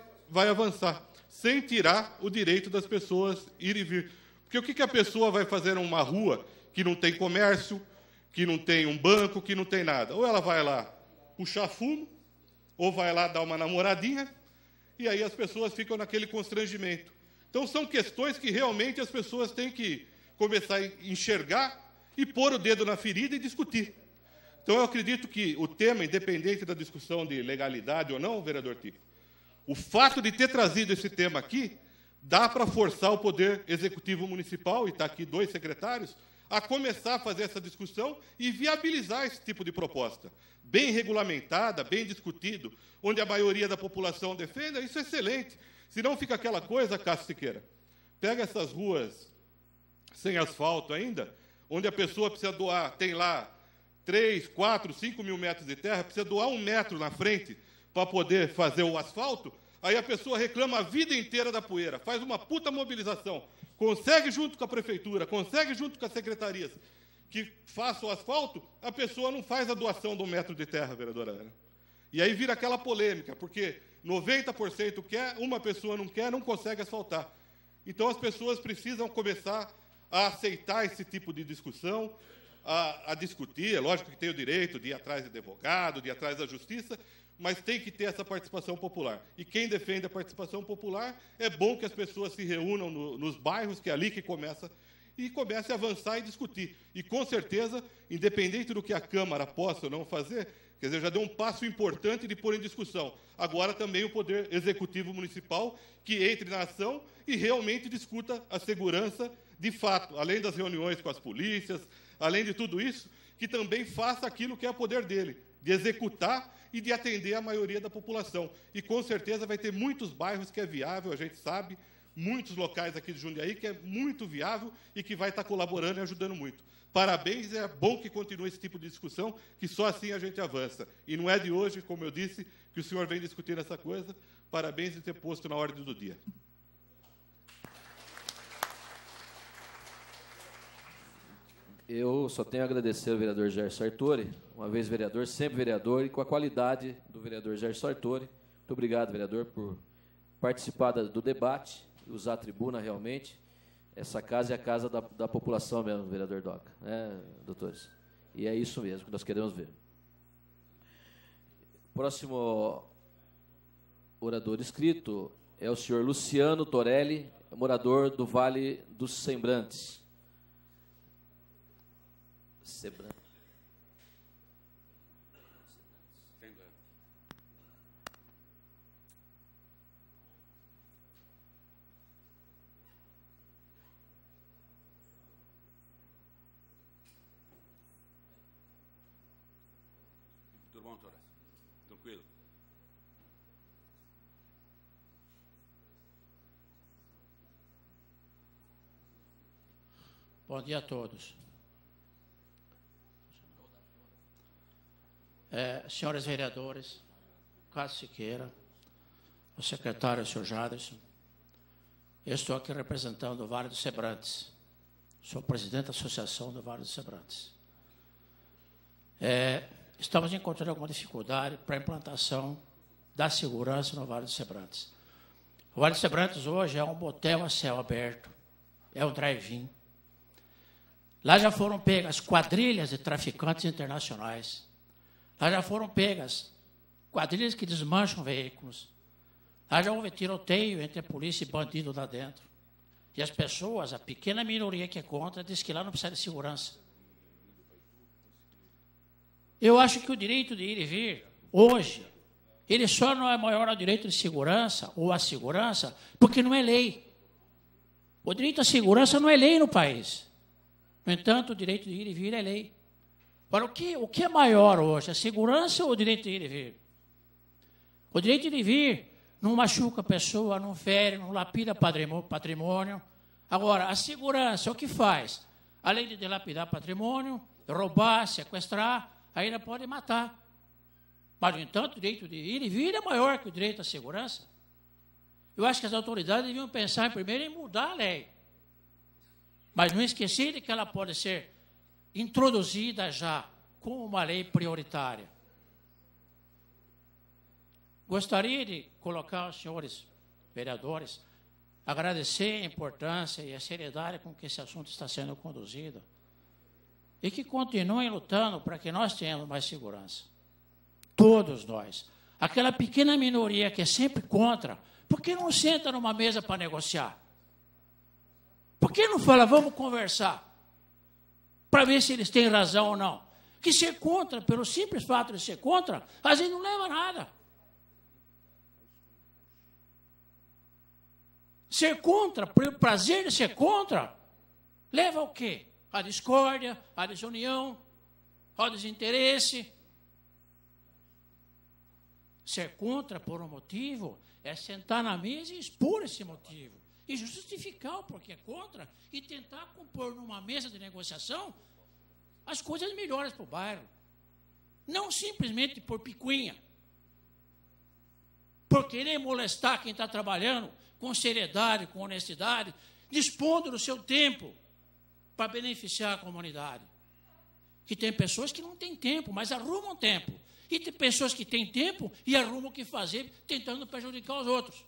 avançar, sem tirar o direito das pessoas ir e vir. Porque o que a pessoa vai fazer numa rua que não tem comércio, que não tem um banco, que não tem nada? Ou ela vai lá puxar fumo, ou vai lá dar uma namoradinha, e aí as pessoas ficam naquele constrangimento. Então, são questões que realmente as pessoas têm que começar a enxergar e pôr o dedo na ferida e discutir. Então, eu acredito que o tema, independente da discussão de legalidade ou não, vereador Tico, o fato de ter trazido esse tema aqui, dá para forçar o Poder Executivo Municipal, e está aqui 2 secretários, a começar a fazer essa discussão e viabilizar esse tipo de proposta. Bem regulamentada, bem discutido, onde a maioria da população defenda, isso é excelente. Senão fica aquela coisa, Cássio Siqueira, pega essas ruas sem asfalto ainda, onde a pessoa precisa doar, tem lá 3, 4, 5 mil metros de terra, precisa doar 1 metro na frente para poder fazer o asfalto, aí a pessoa reclama a vida inteira da poeira, faz uma puta mobilização, consegue junto com a prefeitura, consegue junto com as secretarias que faça o asfalto, a pessoa não faz a doação de 1 metro de terra, vereadora Ana. E aí vira aquela polêmica, porque 90% quer, uma pessoa não quer, não consegue asfaltar. Então as pessoas precisam começar a aceitar esse tipo de discussão, a discutir. É lógico que tem o direito de ir atrás de advogado, de ir atrás da justiça, mas tem que ter essa participação popular. E quem defende a participação popular, é bom que as pessoas se reúnam nos bairros, que é ali que começa, e comece a avançar e discutir. E, com certeza, independente do que a Câmara possa ou não fazer, quer dizer, já deu um passo importante de pôr em discussão. Agora também o Poder Executivo Municipal que entre na ação e realmente discuta a segurança de fato, além das reuniões com as polícias, além de tudo isso, que também faça aquilo que é poder dele, de executar e de atender a maioria da população. E, com certeza, vai ter muitos bairros que é viável, a gente sabe, muitos locais aqui de Jundiaí, que é muito viável e que vai estar colaborando e ajudando muito. Parabéns, é bom que continue esse tipo de discussão, que só assim a gente avança. E não é de hoje, como eu disse, que o senhor vem discutindo essa coisa. Parabéns em ter posto na ordem do dia. Eu só tenho a agradecer ao vereador Gerson Sartori, uma vez vereador, sempre vereador, e com a qualidade do vereador Gerson Sartori. Muito obrigado, vereador, por participar do debate, usar a tribuna realmente. Essa casa é a casa da população mesmo, vereador Doca, né, doutores? E é isso mesmo que nós queremos ver. Próximo orador inscrito é o senhor Luciano Torelli, morador do Vale dos Sembrantes. Tudo bom, Torres? Tranquilo? Bom dia a todos. Senhores vereadores, Cássio Siqueira, o secretário, senhor Jaderson, eu estou aqui representando o Vale dos Sembrantes. Sou presidente da Associação do Vale dos Sembrantes. Estamos encontrando alguma dificuldade para a implantação da segurança no Vale dos Sembrantes. O Vale dos Sembrantes hoje é um motel a céu aberto, é um drive-in. Lá já foram pegas quadrilhas de traficantes internacionais. Lá já foram pegas quadrilhas que desmancham veículos. Lá já houve tiroteio entre a polícia e bandido lá dentro. E as pessoas, a pequena minoria que é contra, diz que lá não precisa de segurança. Eu acho que o direito de ir e vir, hoje, ele só não é maior ao direito de segurança, ou à segurança, porque não é lei. O direito à segurança não é lei no país. No entanto, o direito de ir e vir é lei. Agora, o que é maior hoje, a segurança ou o direito de ir e vir? O direito de ir e vir não machuca a pessoa, não fere, não lapida patrimônio. Agora, a segurança, o que faz? Além de dilapidar patrimônio, roubar, sequestrar, ainda pode matar. Mas, no entanto, o direito de ir e vir é maior que o direito à segurança. Eu acho que as autoridades deviam pensar primeiro em mudar a lei. Mas não esquecer de que ela pode ser introduzida já como uma lei prioritária. Gostaria de colocar aos senhores vereadores, agradecer a importância e a seriedade com que esse assunto está sendo conduzido e que continuem lutando para que nós tenhamos mais segurança. Todos nós. Aquela pequena minoria que é sempre contra, por que não senta numa mesa para negociar? Por que não fala, vamos conversar, para ver se eles têm razão ou não? Que ser contra, pelo simples fato de ser contra, às vezes não leva a nada. Ser contra, pelo prazer de ser contra, leva ao quê? A discórdia, a desunião, ao desinteresse. Ser contra por um motivo é sentar na mesa e expor esse motivo. E justificar o porquê é contra e tentar compor numa mesa de negociação as coisas melhores para o bairro. Não simplesmente por picuinha. Por querer molestar quem está trabalhando com seriedade, com honestidade, dispondo do seu tempo para beneficiar a comunidade. Que tem pessoas que não têm tempo, mas arrumam tempo. E tem pessoas que têm tempo e arrumam o que fazer, tentando prejudicar os outros.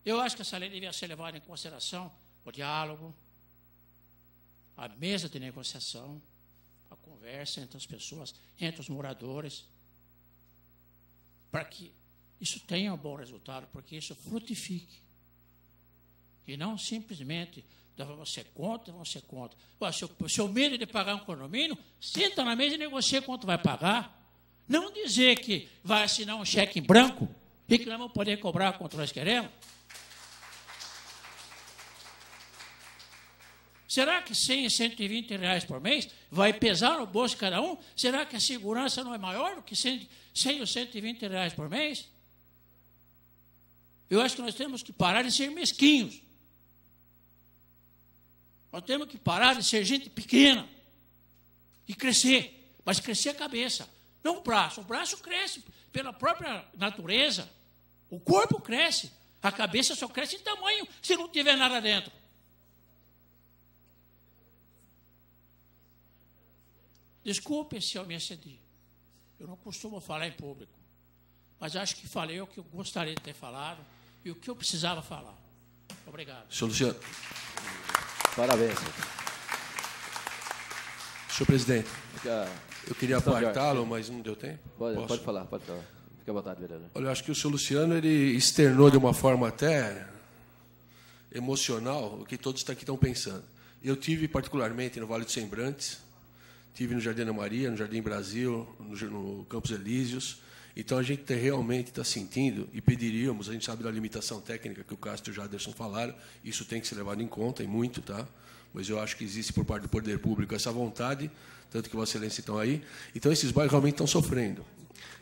Eu acho que essa lei devia ser levada em consideração o diálogo, a mesa de negociação, a conversa entre as pessoas, entre os moradores, para que isso tenha um bom resultado, porque isso frutifique. E não simplesmente, vamos ser contra, vamos ser contra. O seu medo de pagar um condomínio, senta na mesa e negocia quanto vai pagar. Não dizer que vai assinar um cheque em branco e que nós vamos poder cobrar quanto nós queremos. Será que 100 e 120 reais por mês vai pesar no bolso de cada um? Será que a segurança não é maior do que 100 ou 120 reais por mês? Eu acho que nós temos que parar de ser mesquinhos. Nós temos que parar de ser gente pequena e crescer, mas crescer a cabeça, não o braço. O braço cresce pela própria natureza, o corpo cresce, a cabeça só cresce em tamanho se não tiver nada dentro. Desculpe se eu me excedi. Eu não costumo falar em público, mas acho que falei o que eu gostaria de ter falado e o que eu precisava falar. Obrigado. Senhor Luciano. Parabéns. Senhor presidente, eu queria apartá-lo, mas não deu tempo. Pode falar. Fique à vontade, vereador. Olha, eu acho que o senhor Luciano ele externou de uma forma até emocional o que todos aqui estão pensando. Eu tive particularmente no Vale dos Sembrantes, tive no Jardim Ana Maria, no Jardim Brasil, no Campos Elíseos. Então, a gente realmente está sentindo e pediríamos, a gente sabe da limitação técnica que o Castro e o Jaderson falaram, isso tem que ser levado em conta, e muito, tá? Mas eu acho que existe por parte do poder público essa vontade, tanto que Vossa Excelência estão aí. Então, esses bairros realmente estão sofrendo.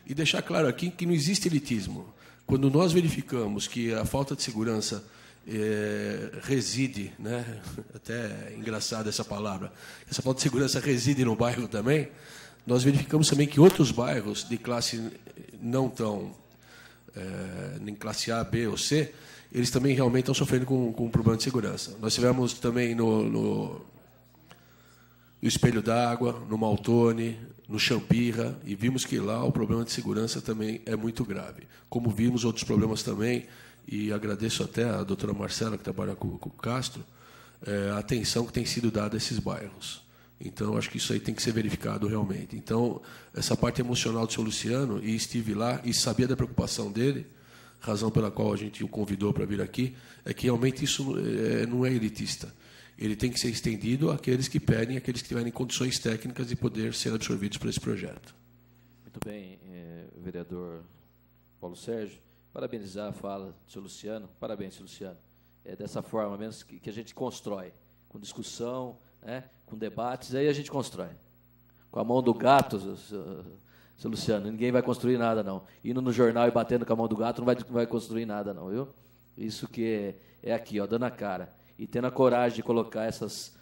E deixar claro aqui que não existe elitismo. Quando nós verificamos que a falta de segurança reside, né? Até engraçada essa palavra, essa falta de segurança reside no bairro também, nós verificamos também que outros bairros de classe não tão, nem classe A, B ou C, eles também realmente estão sofrendo com um problema de segurança. Nós tivemos também no Espelho d'Água, no Maltone, no Champirra, e vimos que lá o problema de segurança também é muito grave. Como vimos outros problemas também, e agradeço até a doutora Marcela, que trabalha com o Castro, a atenção que tem sido dada a esses bairros. Então, acho que isso aí tem que ser verificado realmente. Então, essa parte emocional do senhor Luciano, e estive lá e sabia da preocupação dele, razão pela qual a gente o convidou para vir aqui, é que realmente isso não é elitista. Ele tem que ser estendido àqueles que pedem, àqueles que tiverem condições técnicas de poder ser absorvidos por esse projeto. Muito bem, vereador Paulo Sérgio. Parabenizar a fala do senhor Luciano. Parabéns, senhor Luciano. É dessa forma mesmo que a gente constrói, com discussão, né, com debates, aí a gente constrói. Com a mão do gato, seu Luciano, ninguém vai construir nada, não. Indo no jornal e batendo com a mão do gato não vai construir nada, não, viu? Isso que é aqui, ó, dando a cara. E tendo a coragem de colocar essas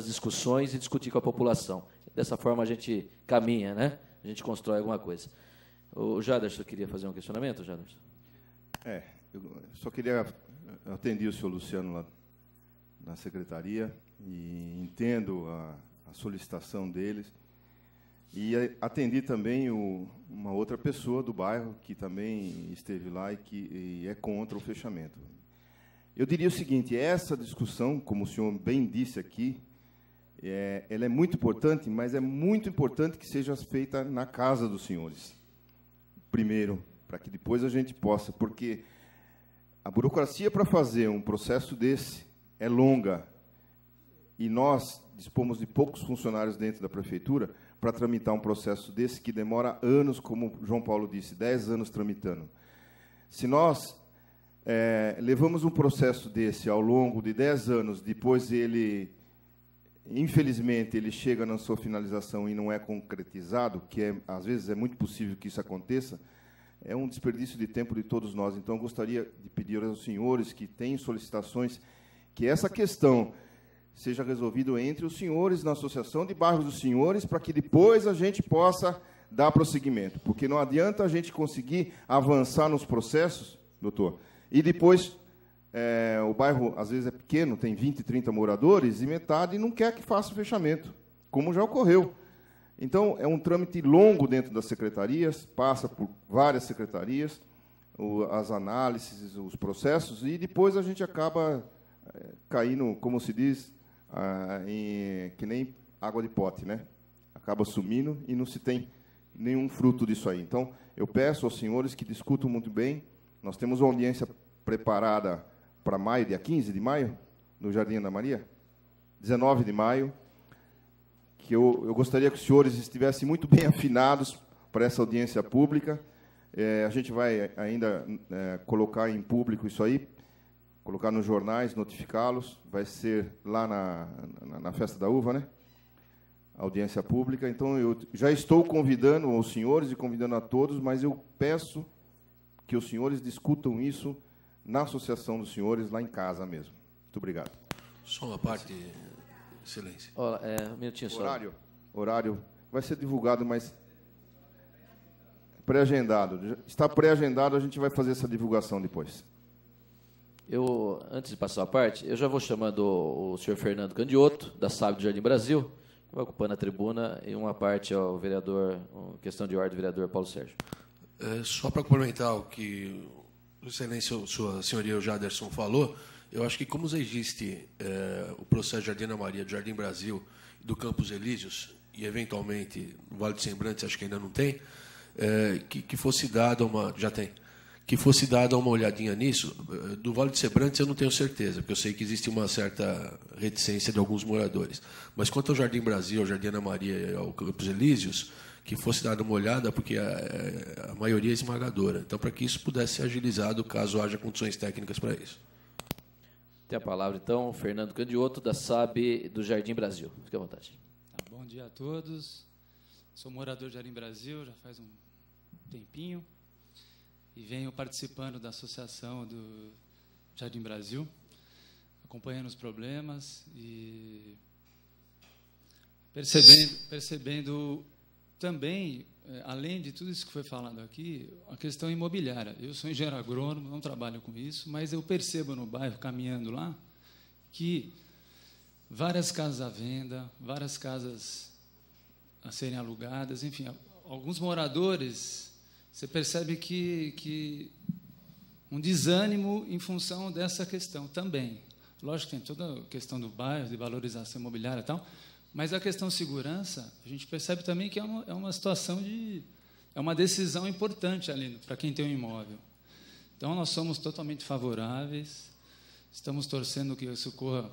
discussões e discutir com a população. Dessa forma a gente caminha, né? A gente constrói alguma coisa. O Jaderson queria fazer um questionamento, Jaderson? Eu só queria atender o senhor Luciano lá na secretaria e entendo a solicitação deles. E atendi também uma outra pessoa do bairro que também esteve lá e é contra o fechamento. Eu diria o seguinte, essa discussão, como o senhor bem disse aqui, ela é muito importante, mas é muito importante que seja feita na casa dos senhores. Primeiro, para que depois a gente possa, porque a burocracia para fazer um processo desse é longa, e nós dispomos de poucos funcionários dentro da prefeitura para tramitar um processo desse que demora anos, como o João Paulo disse, 10 anos tramitando. Se nós levamos um processo desse ao longo de 10 anos, depois ele, infelizmente, ele chega na sua finalização e não é concretizado, que às vezes é muito possível que isso aconteça, é um desperdício de tempo de todos nós. Então, eu gostaria de pedir aos senhores que têm solicitações que essa questão seja resolvida entre os senhores na Associação de Bairros dos Senhores, para que depois a gente possa dar prosseguimento. Porque não adianta a gente conseguir avançar nos processos, doutor, e depois o bairro, às vezes, é pequeno, tem 20, 30 moradores, e metade não quer que faça o fechamento, como já ocorreu. Então, é um trâmite longo dentro das secretarias, passa por várias secretarias, as análises, os processos, e depois a gente acaba caindo, como se diz, que nem água de pote, né? Acaba sumindo e não se tem nenhum fruto disso aí. Então, eu peço aos senhores que discutam muito bem. Nós temos uma audiência preparada para maio, dia 15 de maio, no Jardim Ana Maria, 19 de maio, que eu gostaria que os senhores estivessem muito bem afinados para essa audiência pública. A gente vai ainda colocar em público isso aí, colocar nos jornais, notificá-los. Vai ser lá na Festa da Uva, né? Audiência pública. Então, eu já estou convidando os senhores e convidando a todos, mas eu peço que os senhores discutam isso na associação dos senhores, lá em casa mesmo. Muito obrigado. Só uma parte, excelência. Um minutinho só. Horário vai ser divulgado, mas pré-agendado. Está pré-agendado, a gente vai fazer essa divulgação depois. Antes de passar a parte, eu já vou chamando o senhor Fernando Candiotto, da SAB do Jardim Brasil, que vai ocupando a tribuna, e uma parte ao vereador, questão de ordem, vereador Paulo Sérgio. Só para complementar o que Excelência, sua senhoria, o Jaderson falou, eu acho que como existe o processo Jardim Ana Maria, do Jardim Brasil, do Campos Elíseos, e eventualmente no Vale do Sembrantes, acho que ainda não tem, que fosse dada uma olhadinha nisso. Do Vale do Sembrantes eu não tenho certeza, porque eu sei que existe uma certa reticência de alguns moradores. Mas quanto ao Jardim Brasil, ao Jardim Ana Maria e ao Campos Elíseos, que fosse dada uma olhada, porque a maioria é esmagadora. Então, para que isso pudesse ser agilizado, caso haja condições técnicas para isso. Tem a palavra, então, Fernando Candiotto, da SAB do Jardim Brasil. Fique à vontade. Bom dia a todos. Sou morador do Jardim Brasil, já faz um tempinho, e venho participando da associação do Jardim Brasil, acompanhando os problemas e percebendo também, além de tudo isso que foi falado aqui, a questão imobiliária. Eu sou engenheiro agrônomo, não trabalho com isso, mas eu percebo no bairro, caminhando lá, que várias casas à venda, várias casas a serem alugadas, enfim, alguns moradores, você percebe que um desânimo em função dessa questão também. Lógico que tem toda a questão do bairro, de valorização imobiliária e tal, mas a questão segurança, a gente percebe também que é uma situação é uma decisão importante ali para quem tem um imóvel. Então, nós somos totalmente favoráveis, estamos torcendo que isso ocorra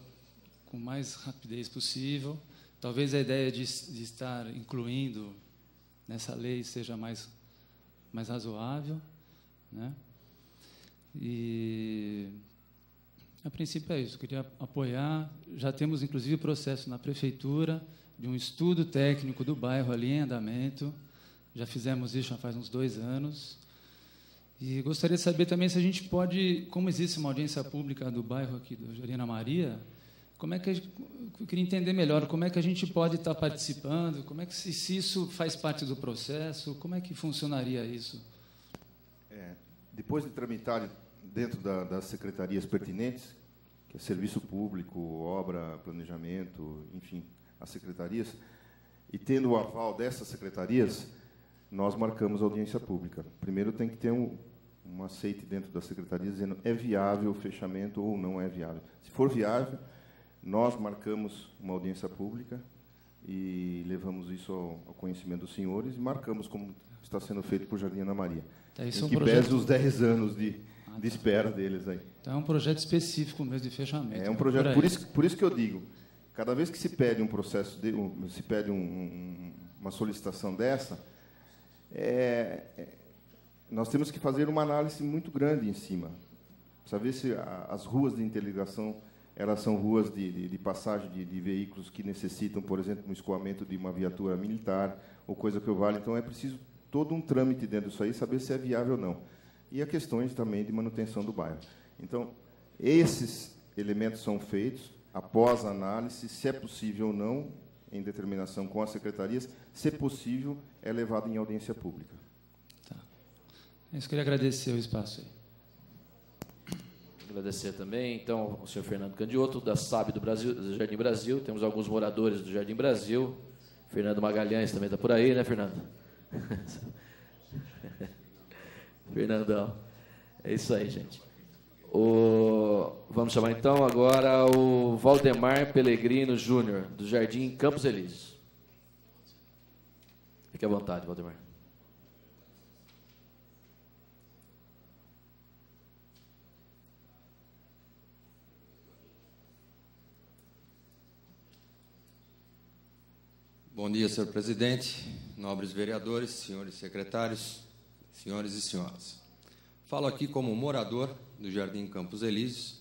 com mais rapidez possível. Talvez a ideia de estar incluindo nessa lei seja mais razoável, né? E, a princípio, é isso. Eu queria apoiar. Já temos, inclusive, processo na prefeitura de um estudo técnico do bairro ali em andamento. Já fizemos isso já faz uns 2 anos. E gostaria de saber também se a gente pode, como existe uma audiência pública do bairro aqui do Jardim Ana Maria, como é que eu queria entender melhor como é que a gente pode estar participando, como é que se isso faz parte do processo, como é que funcionaria isso? Depois de tramitar dentro das secretarias pertinentes, que é serviço público, obra, planejamento, enfim, as secretarias, e tendo o aval dessas secretarias, nós marcamos a audiência pública. Primeiro tem que ter um aceite dentro da secretaria dizendo é viável o fechamento ou não é viável. Se for viável, nós marcamos uma audiência pública e levamos isso ao conhecimento dos senhores e marcamos como está sendo feito por Jardim Ana Maria. Em que pese os 10 anos de espera deles aí. Então é um projeto específico mesmo de fechamento. É um projeto, por isso que eu digo, cada vez que se pede um processo, se pede uma solicitação dessa, nós temos que fazer uma análise muito grande em cima, para saber se as ruas de interligação elas são ruas de passagem de veículos que necessitam, por exemplo, um escoamento de uma viatura militar ou coisa que o vale. Então, é preciso todo um trâmite dentro disso aí, saber se é viável ou não. E as questões também de manutenção do bairro. Então, esses elementos são feitos após a análise, se é possível ou não, em determinação com as secretarias, se possível, é levado em audiência pública. Tá. Eu queria agradecer o espaço aí. Agradecer também, então, ao senhor Fernando Candiotto, da SAB do Jardim Brasil. Temos alguns moradores do Jardim Brasil. Fernando Magalhães também está por aí, né, Fernando? Fernandão. É isso aí, gente. Vamos chamar, então, agora o Valdemar Pellegrino Júnior, do Jardim Campos Elíseos. Fique à vontade, Valdemar. Bom dia, senhor presidente, nobres vereadores, senhores secretários, senhores e senhoras. Falo aqui como morador do Jardim Campos Elíseos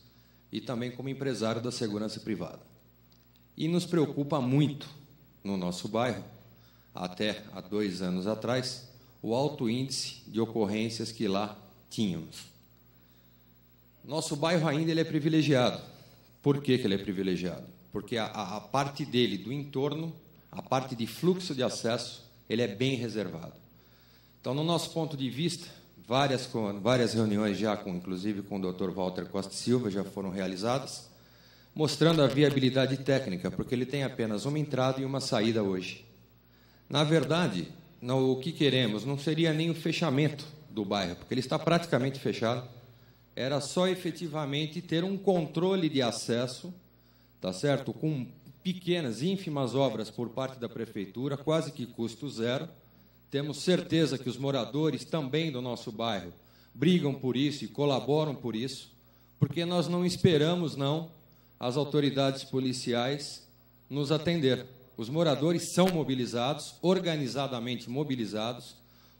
e também como empresário da segurança privada. E nos preocupa muito, no nosso bairro, até há 2 anos atrás, o alto índice de ocorrências que lá tínhamos. Nosso bairro ainda ele é privilegiado. Por que que ele é privilegiado? Porque a parte dele, do entorno, a parte de fluxo de acesso, ele é bem reservado. Então, no nosso ponto de vista, várias reuniões já, inclusive com o Dr. Walter Costa Silva, já foram realizadas, mostrando a viabilidade técnica, porque ele tem apenas uma entrada e uma saída hoje. Na verdade, o que queremos não seria nem o fechamento do bairro, porque ele está praticamente fechado, era só efetivamente ter um controle de acesso, tá certo? Com pequenas, ínfimas obras por parte da prefeitura, quase que custo zero. Temos certeza que os moradores também do nosso bairro brigam por isso e colaboram por isso, porque nós não esperamos, não, as autoridades policiais nos atender. Os moradores são mobilizados, organizadamente mobilizados,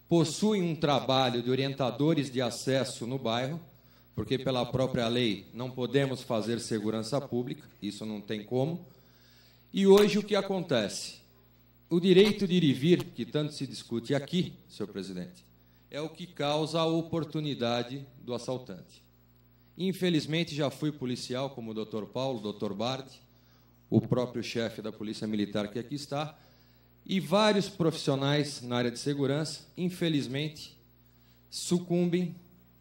possuem um trabalho de orientadores de acesso no bairro, porque pela própria lei não podemos fazer segurança pública, isso não tem como. E hoje o que acontece? O direito de ir e vir, que tanto se discute aqui, senhor presidente, é o que causa a oportunidade do assaltante. Infelizmente, já fui policial, como o doutor Paulo, o doutor Bard, o próprio chefe da Polícia Militar que aqui está, e vários profissionais na área de segurança, infelizmente, sucumbem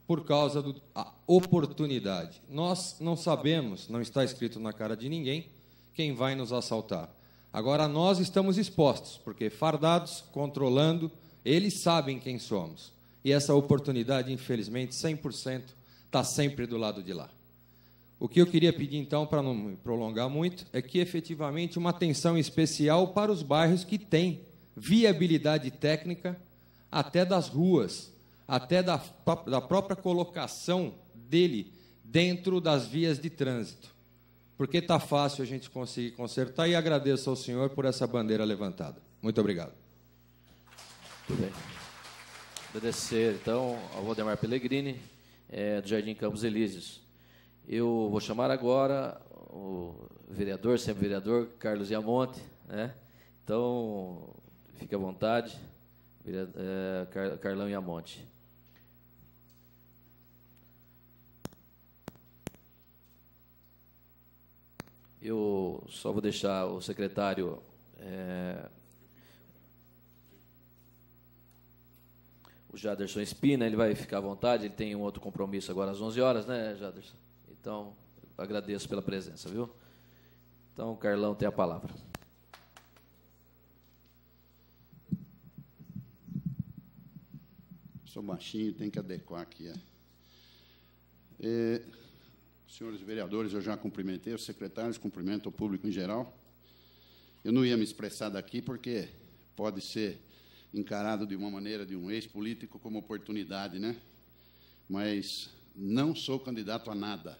por causa da oportunidade. Nós não sabemos, não está escrito na cara de ninguém, quem vai nos assaltar. Agora, nós estamos expostos, porque fardados, controlando, eles sabem quem somos. E essa oportunidade, infelizmente, 100%, está sempre do lado de lá. O que eu queria pedir, então, para não me prolongar muito, é que, efetivamente, uma atenção especial para os bairros que têm viabilidade técnica, até das ruas, até da própria colocação dele dentro das vias de trânsito. Porque está fácil a gente conseguir consertar, e agradeço ao senhor por essa bandeira levantada. Muito obrigado. Muito bem. Agradecer, então, ao Valdemar Pellegrini, do Jardim Campos Elíseos. Eu vou chamar agora o vereador, sempre vereador, Carlos Iamonte, né? Então, fique à vontade, Carlão Iamonte. Eu só vou deixar o secretário o Jaderson Espina, ele vai ficar à vontade, ele tem um outro compromisso agora às 11 horas, né, Jaderson? Então, agradeço pela presença, viu? Então, o Carlão tem a palavra. Sou baixinho, tem que adequar aqui. Senhores vereadores, eu já cumprimentei os secretários, cumprimento o público em geral. Eu não ia me expressar daqui porque pode ser encarado de uma maneira de um ex-político como oportunidade, né? Mas não sou candidato a nada.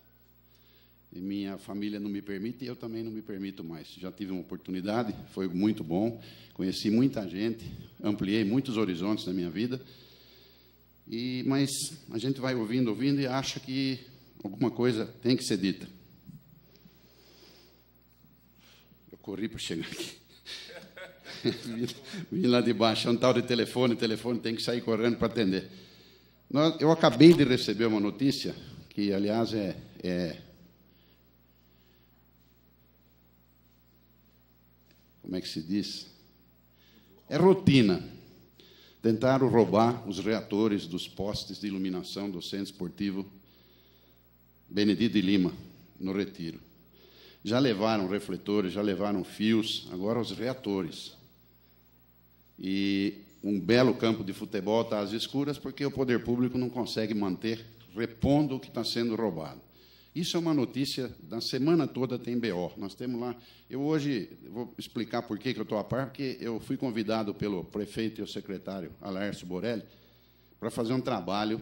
E minha família não me permite e eu também não me permito mais. Já tive uma oportunidade, foi muito bom, conheci muita gente, ampliei muitos horizontes na minha vida, mas a gente vai ouvindo e acha que alguma coisa tem que ser dita. Eu corri para chegar aqui. Vim lá de baixo, é um tal de telefone tem que sair correndo para atender. Eu acabei de receber uma notícia, que, aliás, como é que se diz? É rotina. Tentaram roubar os reatores dos postes de iluminação do Centro Esportivo Benedito de Lima, no Retiro. Já levaram refletores, já levaram fios, agora os reatores. E um belo campo de futebol está às escuras porque o poder público não consegue manter, repondo o que está sendo roubado. Isso é uma notícia, da semana toda tem BO. Nós temos lá... Eu hoje vou explicar por que eu estou a par, porque eu fui convidado pelo prefeito e o secretário Alaércio Borelli para fazer um trabalho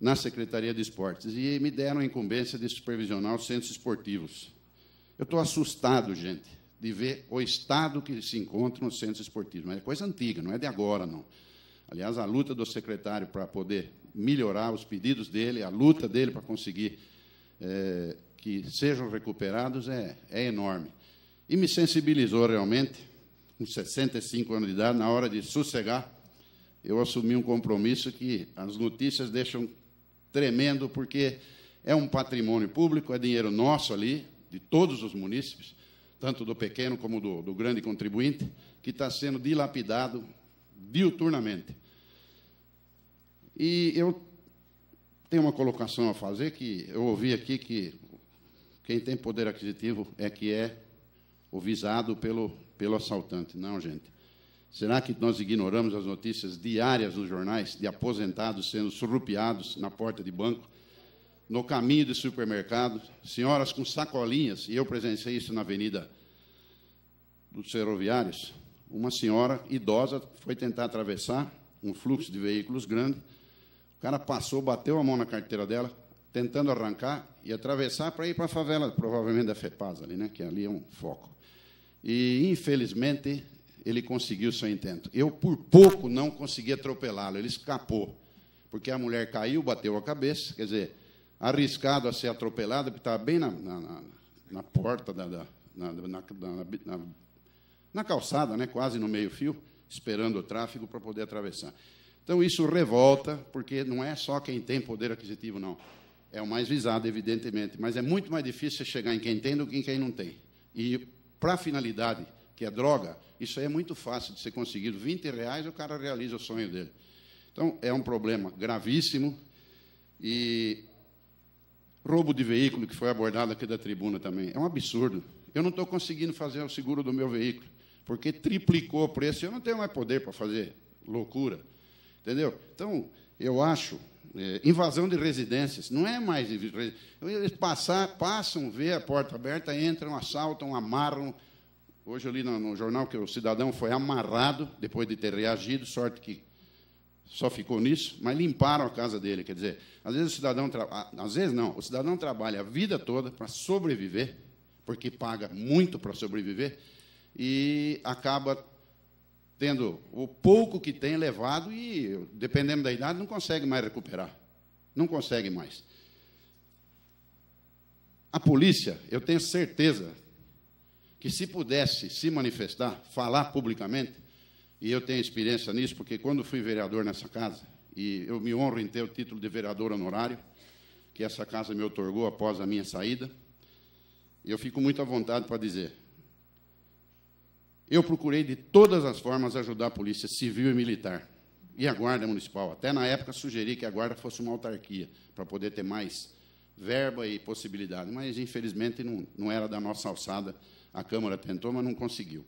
na Secretaria de Esportes, e me deram a incumbência de supervisionar os centros esportivos. Eu estou assustado, gente, de ver o estado que se encontra nos centros esportivos. Mas é coisa antiga, não é de agora, não. Aliás, a luta do secretário para poder melhorar os pedidos dele, a luta dele para conseguir que sejam recuperados é enorme. E me sensibilizou realmente, com 65 anos de idade, na hora de sossegar, eu assumi um compromisso que as notícias deixam tremendo, porque é um patrimônio público, é dinheiro nosso ali, de todos os munícipes, tanto do pequeno como do grande contribuinte, que está sendo dilapidado diuturnamente. E eu tenho uma colocação a fazer, que eu ouvi aqui que quem tem poder aquisitivo é que é o visado pelo assaltante. Não, gente. Será que nós ignoramos as notícias diárias nos jornais de aposentados sendo surrupiados na porta de banco, no caminho de supermercado, senhoras com sacolinhas, e eu presenciei isso na Avenida dos Ferroviários, uma senhora idosa foi tentar atravessar um fluxo de veículos grande, o cara passou, bateu a mão na carteira dela, tentando arrancar e atravessar para ir para a favela, provavelmente da FEPAS, ali, né, que ali é um foco. E, infelizmente, ele conseguiu seu intento. Eu, por pouco, não consegui atropelá-lo, ele escapou, porque a mulher caiu, bateu a cabeça, quer dizer, arriscado a ser atropelado, porque estava bem na porta, na calçada, né, quase no meio-fio, esperando o tráfego para poder atravessar. Então, isso revolta, porque não é só quem tem poder aquisitivo, não. É o mais visado, evidentemente, mas é muito mais difícil chegar em quem tem do que em quem não tem. E, para a finalidade, que é droga, isso aí é muito fácil de ser conseguido. R$20, o cara realiza o sonho dele. Então, é um problema gravíssimo. E roubo de veículo, que foi abordado aqui da tribuna também, é um absurdo. Eu não estou conseguindo fazer o seguro do meu veículo, porque triplicou o preço, eu não tenho mais poder para fazer loucura. Entendeu? Então, eu acho, invasão de residências, não é mais... Eles passam, vê a porta aberta, entram, assaltam, amarram. Hoje, eu li no jornal que o cidadão foi amarrado, depois de ter reagido, sorte que só ficou nisso, mas limparam a casa dele. Quer dizer, às vezes o cidadão... Às vezes não, o cidadão trabalha a vida toda para sobreviver, porque paga muito para sobreviver, e acaba tendo o pouco que tem levado e, dependendo da idade, não consegue mais recuperar. Não consegue mais. A polícia, eu tenho certeza que, se pudesse se manifestar, falar publicamente, e eu tenho experiência nisso, porque quando fui vereador nessa casa, e eu me honro em ter o título de vereador honorário, que essa casa me outorgou após a minha saída, eu fico muito à vontade para dizer... Eu procurei, de todas as formas, ajudar a Polícia Civil e Militar e a Guarda Municipal. Até, na época, sugeri que a Guarda fosse uma autarquia, para poder ter mais verba e possibilidade. Mas, infelizmente, não era da nossa alçada. A Câmara tentou, mas não conseguiu.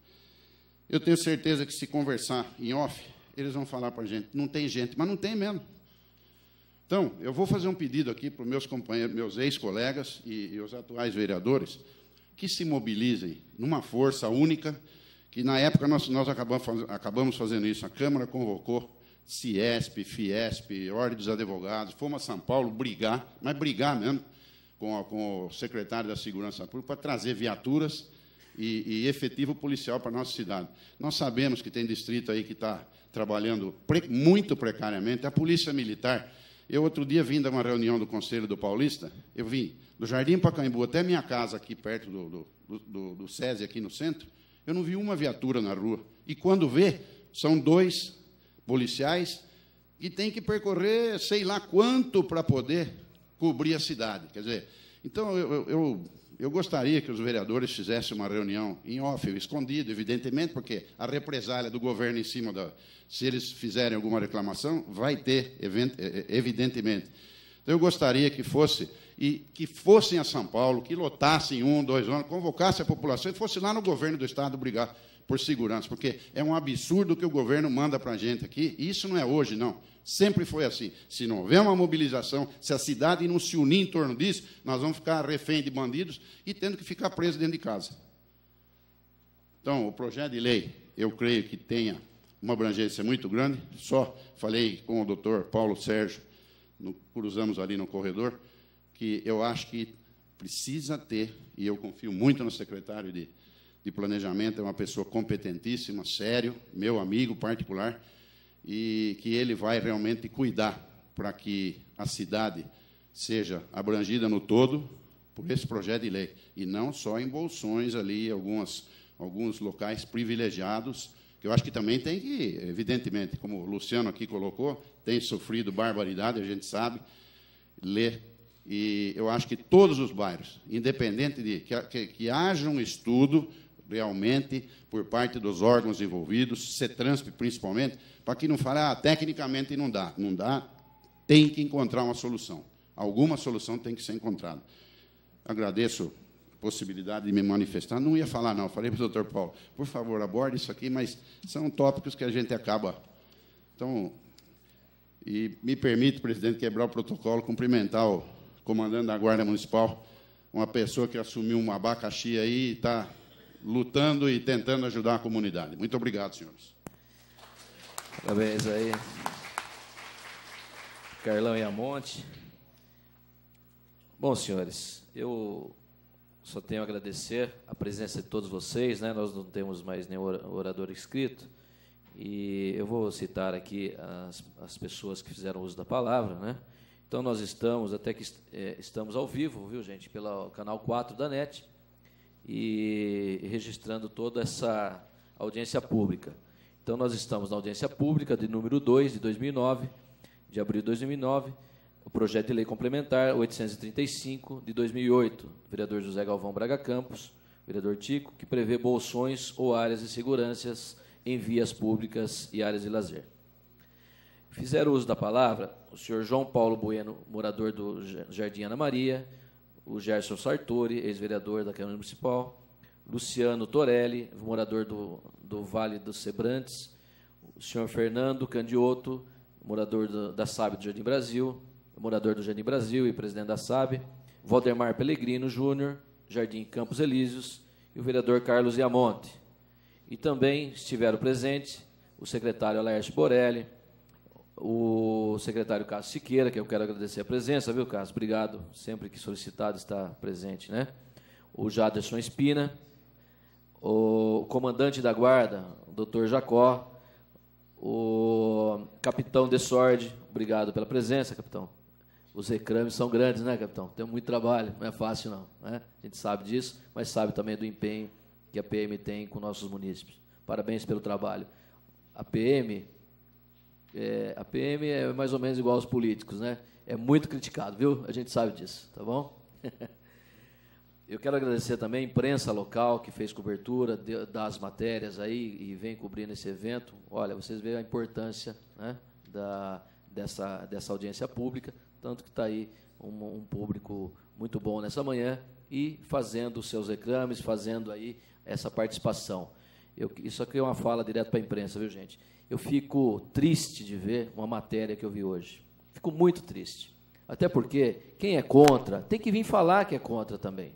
Eu tenho certeza que, se conversar em off, eles vão falar para a gente. Não tem gente, mas não tem mesmo. Então, eu vou fazer um pedido aqui para os meus companheiros, meus ex-colegas e os atuais vereadores, que se mobilizem numa força única, que, na época, nós acabamos fazendo isso. A Câmara convocou Ciesp, Fiesp, Ordem dos Advogados, fomos a São Paulo brigar, mas brigar mesmo, com o secretário da Segurança Pública, para trazer viaturas e efetivo policial para a nossa cidade. Nós sabemos que tem distrito aí que está trabalhando muito precariamente. A Polícia Militar... Eu, outro dia, vim de uma reunião do Conselho do Paulista, eu vim do Jardim Pacaembu até minha casa, aqui perto do SESI, aqui no centro, eu não vi uma viatura na rua. E, quando vê, são 2 policiais que têm que percorrer sei lá quanto para poder cobrir a cidade. Quer dizer, então, eu gostaria que os vereadores fizessem uma reunião em off, escondido, evidentemente, porque a represália do governo em cima se eles fizerem alguma reclamação, vai ter, evidentemente. Então, eu gostaria que fossem a São Paulo, que lotassem 1, 2 anos, convocassem a população e fosse lá no governo do Estado brigar por segurança, porque é um absurdo que o governo manda para a gente aqui, e isso não é hoje, não. Sempre foi assim. Se não houver uma mobilização, se a cidade não se unir em torno disso, nós vamos ficar refém de bandidos e tendo que ficar presos dentro de casa. Então, o projeto de lei, eu creio que tenha uma abrangência muito grande. Só falei com o doutor Paulo Sérgio, cruzamos ali no corredor, que eu acho que precisa ter, e eu confio muito no secretário de Planejamento, é uma pessoa competentíssima, sério, meu amigo particular, e que ele vai realmente cuidar para que a cidade seja abrangida no todo por esse projeto de lei, e não só em bolsões ali, alguns locais privilegiados, que eu acho que também tem que, evidentemente, como o Luciano aqui colocou, tem sofrido barbaridade, a gente sabe, ler E eu acho que todos os bairros, independente de que haja um estudo realmente por parte dos órgãos envolvidos, CETRANSP principalmente, para que não fale, tecnicamente não dá. Não dá, tem que encontrar uma solução. Alguma solução tem que ser encontrada. Agradeço a possibilidade de me manifestar. Não ia falar, não. Falei para o doutor Paulo, por favor, aborde isso aqui, mas são tópicos que a gente acaba... Então, e me permite, presidente, quebrar o protocolo, cumprimentar o comandante da Guarda Municipal, uma pessoa que assumiu um abacaxi aí e está lutando e tentando ajudar a comunidade. Muito obrigado, senhores. Parabéns aí. Carlão Iamonte. Bom, senhores, eu só tenho a agradecer a presença de todos vocês, né? Nós não temos mais nenhum orador inscrito, e eu vou citar aqui as pessoas que fizeram uso da palavra, né? Então, nós estamos, até que estamos ao vivo, viu, gente, pelo canal 4 da NET, e registrando toda essa audiência pública. Então, nós estamos na audiência pública de número 2, de 2009, de abril de 2009, o projeto de lei complementar 835, de 2008, vereador José Galvão Braga Campos, vereador Tico, que prevê bolsões ou áreas de seguranças em vias públicas e áreas de lazer. Fizeram uso da palavra o senhor João Paulo Bueno, morador do Jardim Ana Maria, o Gerson Sartori, ex-vereador da Câmara Municipal, Luciano Torelli, morador do Vale dos Sebrantes, o senhor Fernando Candioto, morador da SAB do Jardim Brasil, morador do Jardim Brasil e presidente da SAB, Valdemar Pellegrino Júnior, Jardim Campos Elíseos, e o vereador Carlos Iamonte. E também estiveram presentes o secretário Laércio Borelli, o secretário Cássio Siqueira, que eu quero agradecer a presença, viu, Cássio? Obrigado, sempre que solicitado está presente, né? O Jaderson Espina, o comandante da guarda, o doutor Jacó, o capitão Desorde, obrigado pela presença, capitão. Os reclames são grandes, né, capitão? Tem muito trabalho, não é fácil, não, né? A gente sabe disso, mas sabe também do empenho que a PM tem com nossos munícipes. Parabéns pelo trabalho. A PM é mais ou menos igual aos políticos, né? É muito criticado, viu? A gente sabe disso, tá bom? Eu quero agradecer também a imprensa local que fez cobertura das matérias aí e vem cobrindo esse evento. Olha, vocês veem a importância, né, dessa audiência pública, tanto que está aí um público muito bom nessa manhã e fazendo os seus reclames, fazendo aí essa participação. Isso aqui é uma fala direto para a imprensa, viu, gente? Eu fico triste de ver uma matéria que eu vi hoje. Fico muito triste. Até porque quem é contra tem que vir falar que é contra também.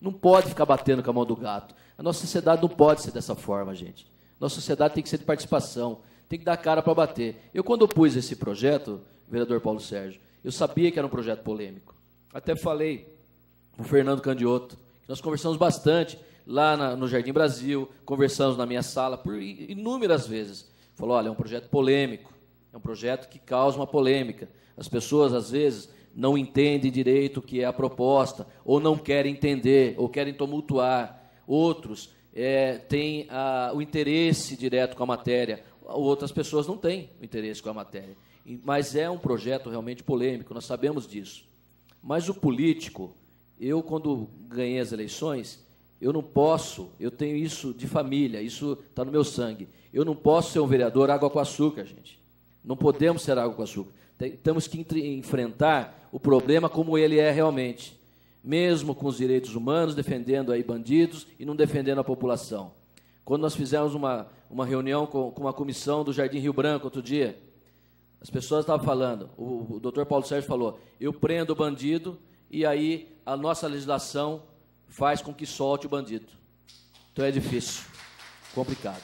Não pode ficar batendo com a mão do gato. A nossa sociedade não pode ser dessa forma, gente. Nossa sociedade tem que ser de participação, tem que dar cara para bater. Quando eu pus esse projeto, vereador Paulo Sérgio, eu sabia que era um projeto polêmico. Até falei para o Fernando Candioto, que nós conversamos bastante lá no Jardim Brasil, conversamos na minha sala por inúmeras vezes. Falou, olha, é um projeto polêmico, é um projeto que causa uma polêmica. As pessoas, às vezes, não entendem direito o que é a proposta, ou não querem entender, ou querem tumultuar. Outros têm o interesse direto com a matéria, outras pessoas não têm o interesse com a matéria. Mas é um projeto realmente polêmico, nós sabemos disso. Mas o político, eu, quando ganhei as eleições, eu não posso, eu tenho isso de família, isso está no meu sangue. Eu não posso ser um vereador água com açúcar, gente. Não podemos ser água com açúcar. Temos que enfrentar o problema como ele é realmente, mesmo com os direitos humanos, defendendo aí bandidos e não defendendo a população. Quando nós fizemos uma reunião com uma comissão do Jardim Rio Branco outro dia, as pessoas estavam falando, o doutor Paulo Sérgio falou, eu prendo o bandido e aí a nossa legislação faz com que solte o bandido. Então é difícil, complicado.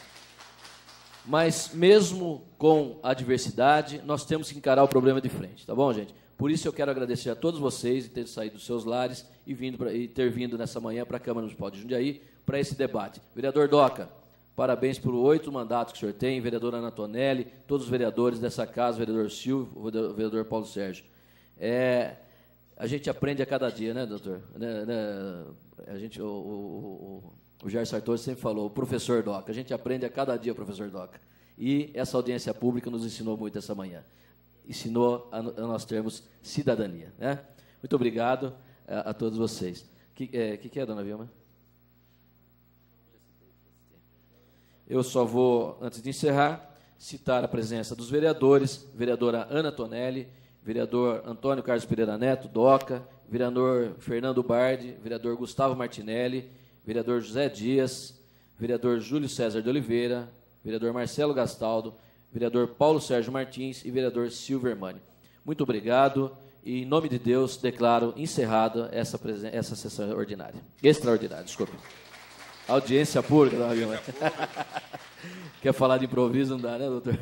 Mas mesmo com a adversidade, nós temos que encarar o problema de frente, tá bom, gente? Por isso eu quero agradecer a todos vocês de terem saído dos seus lares e ter vindo nessa manhã para a Câmara Municipal de Jundiaí para esse debate. Vereador Doca, parabéns por 8 mandatos que o senhor tem, vereador Ana Tonelli, todos os vereadores dessa casa, vereador Silvio, o vereador Paulo Sérgio. A gente aprende a cada dia, né, doutor? O Jair Sartori sempre falou, o professor Doca, a gente aprende a cada dia, professor Doca. E essa audiência pública nos ensinou muito essa manhã. Ensinou a nós termos cidadania, né? Muito obrigado a todos vocês. O que é, dona Vilma? Eu só vou, antes de encerrar, citar a presença dos vereadores, vereadora Ana Tonelli, vereador Antônio Carlos Pereira Neto, DOCA, vereador Fernando Bardi, vereador Gustavo Martinelli, vereador José Dias, vereador Júlio César de Oliveira, vereador Marcelo Gastaldo, vereador Paulo Sérgio Martins e vereador Silvio Hermani. Muito obrigado e, em nome de Deus, declaro encerrada essa sessão ordinária. Extraordinária, desculpe. Audiência pública, Quer falar de improviso? Não dá, né, doutor?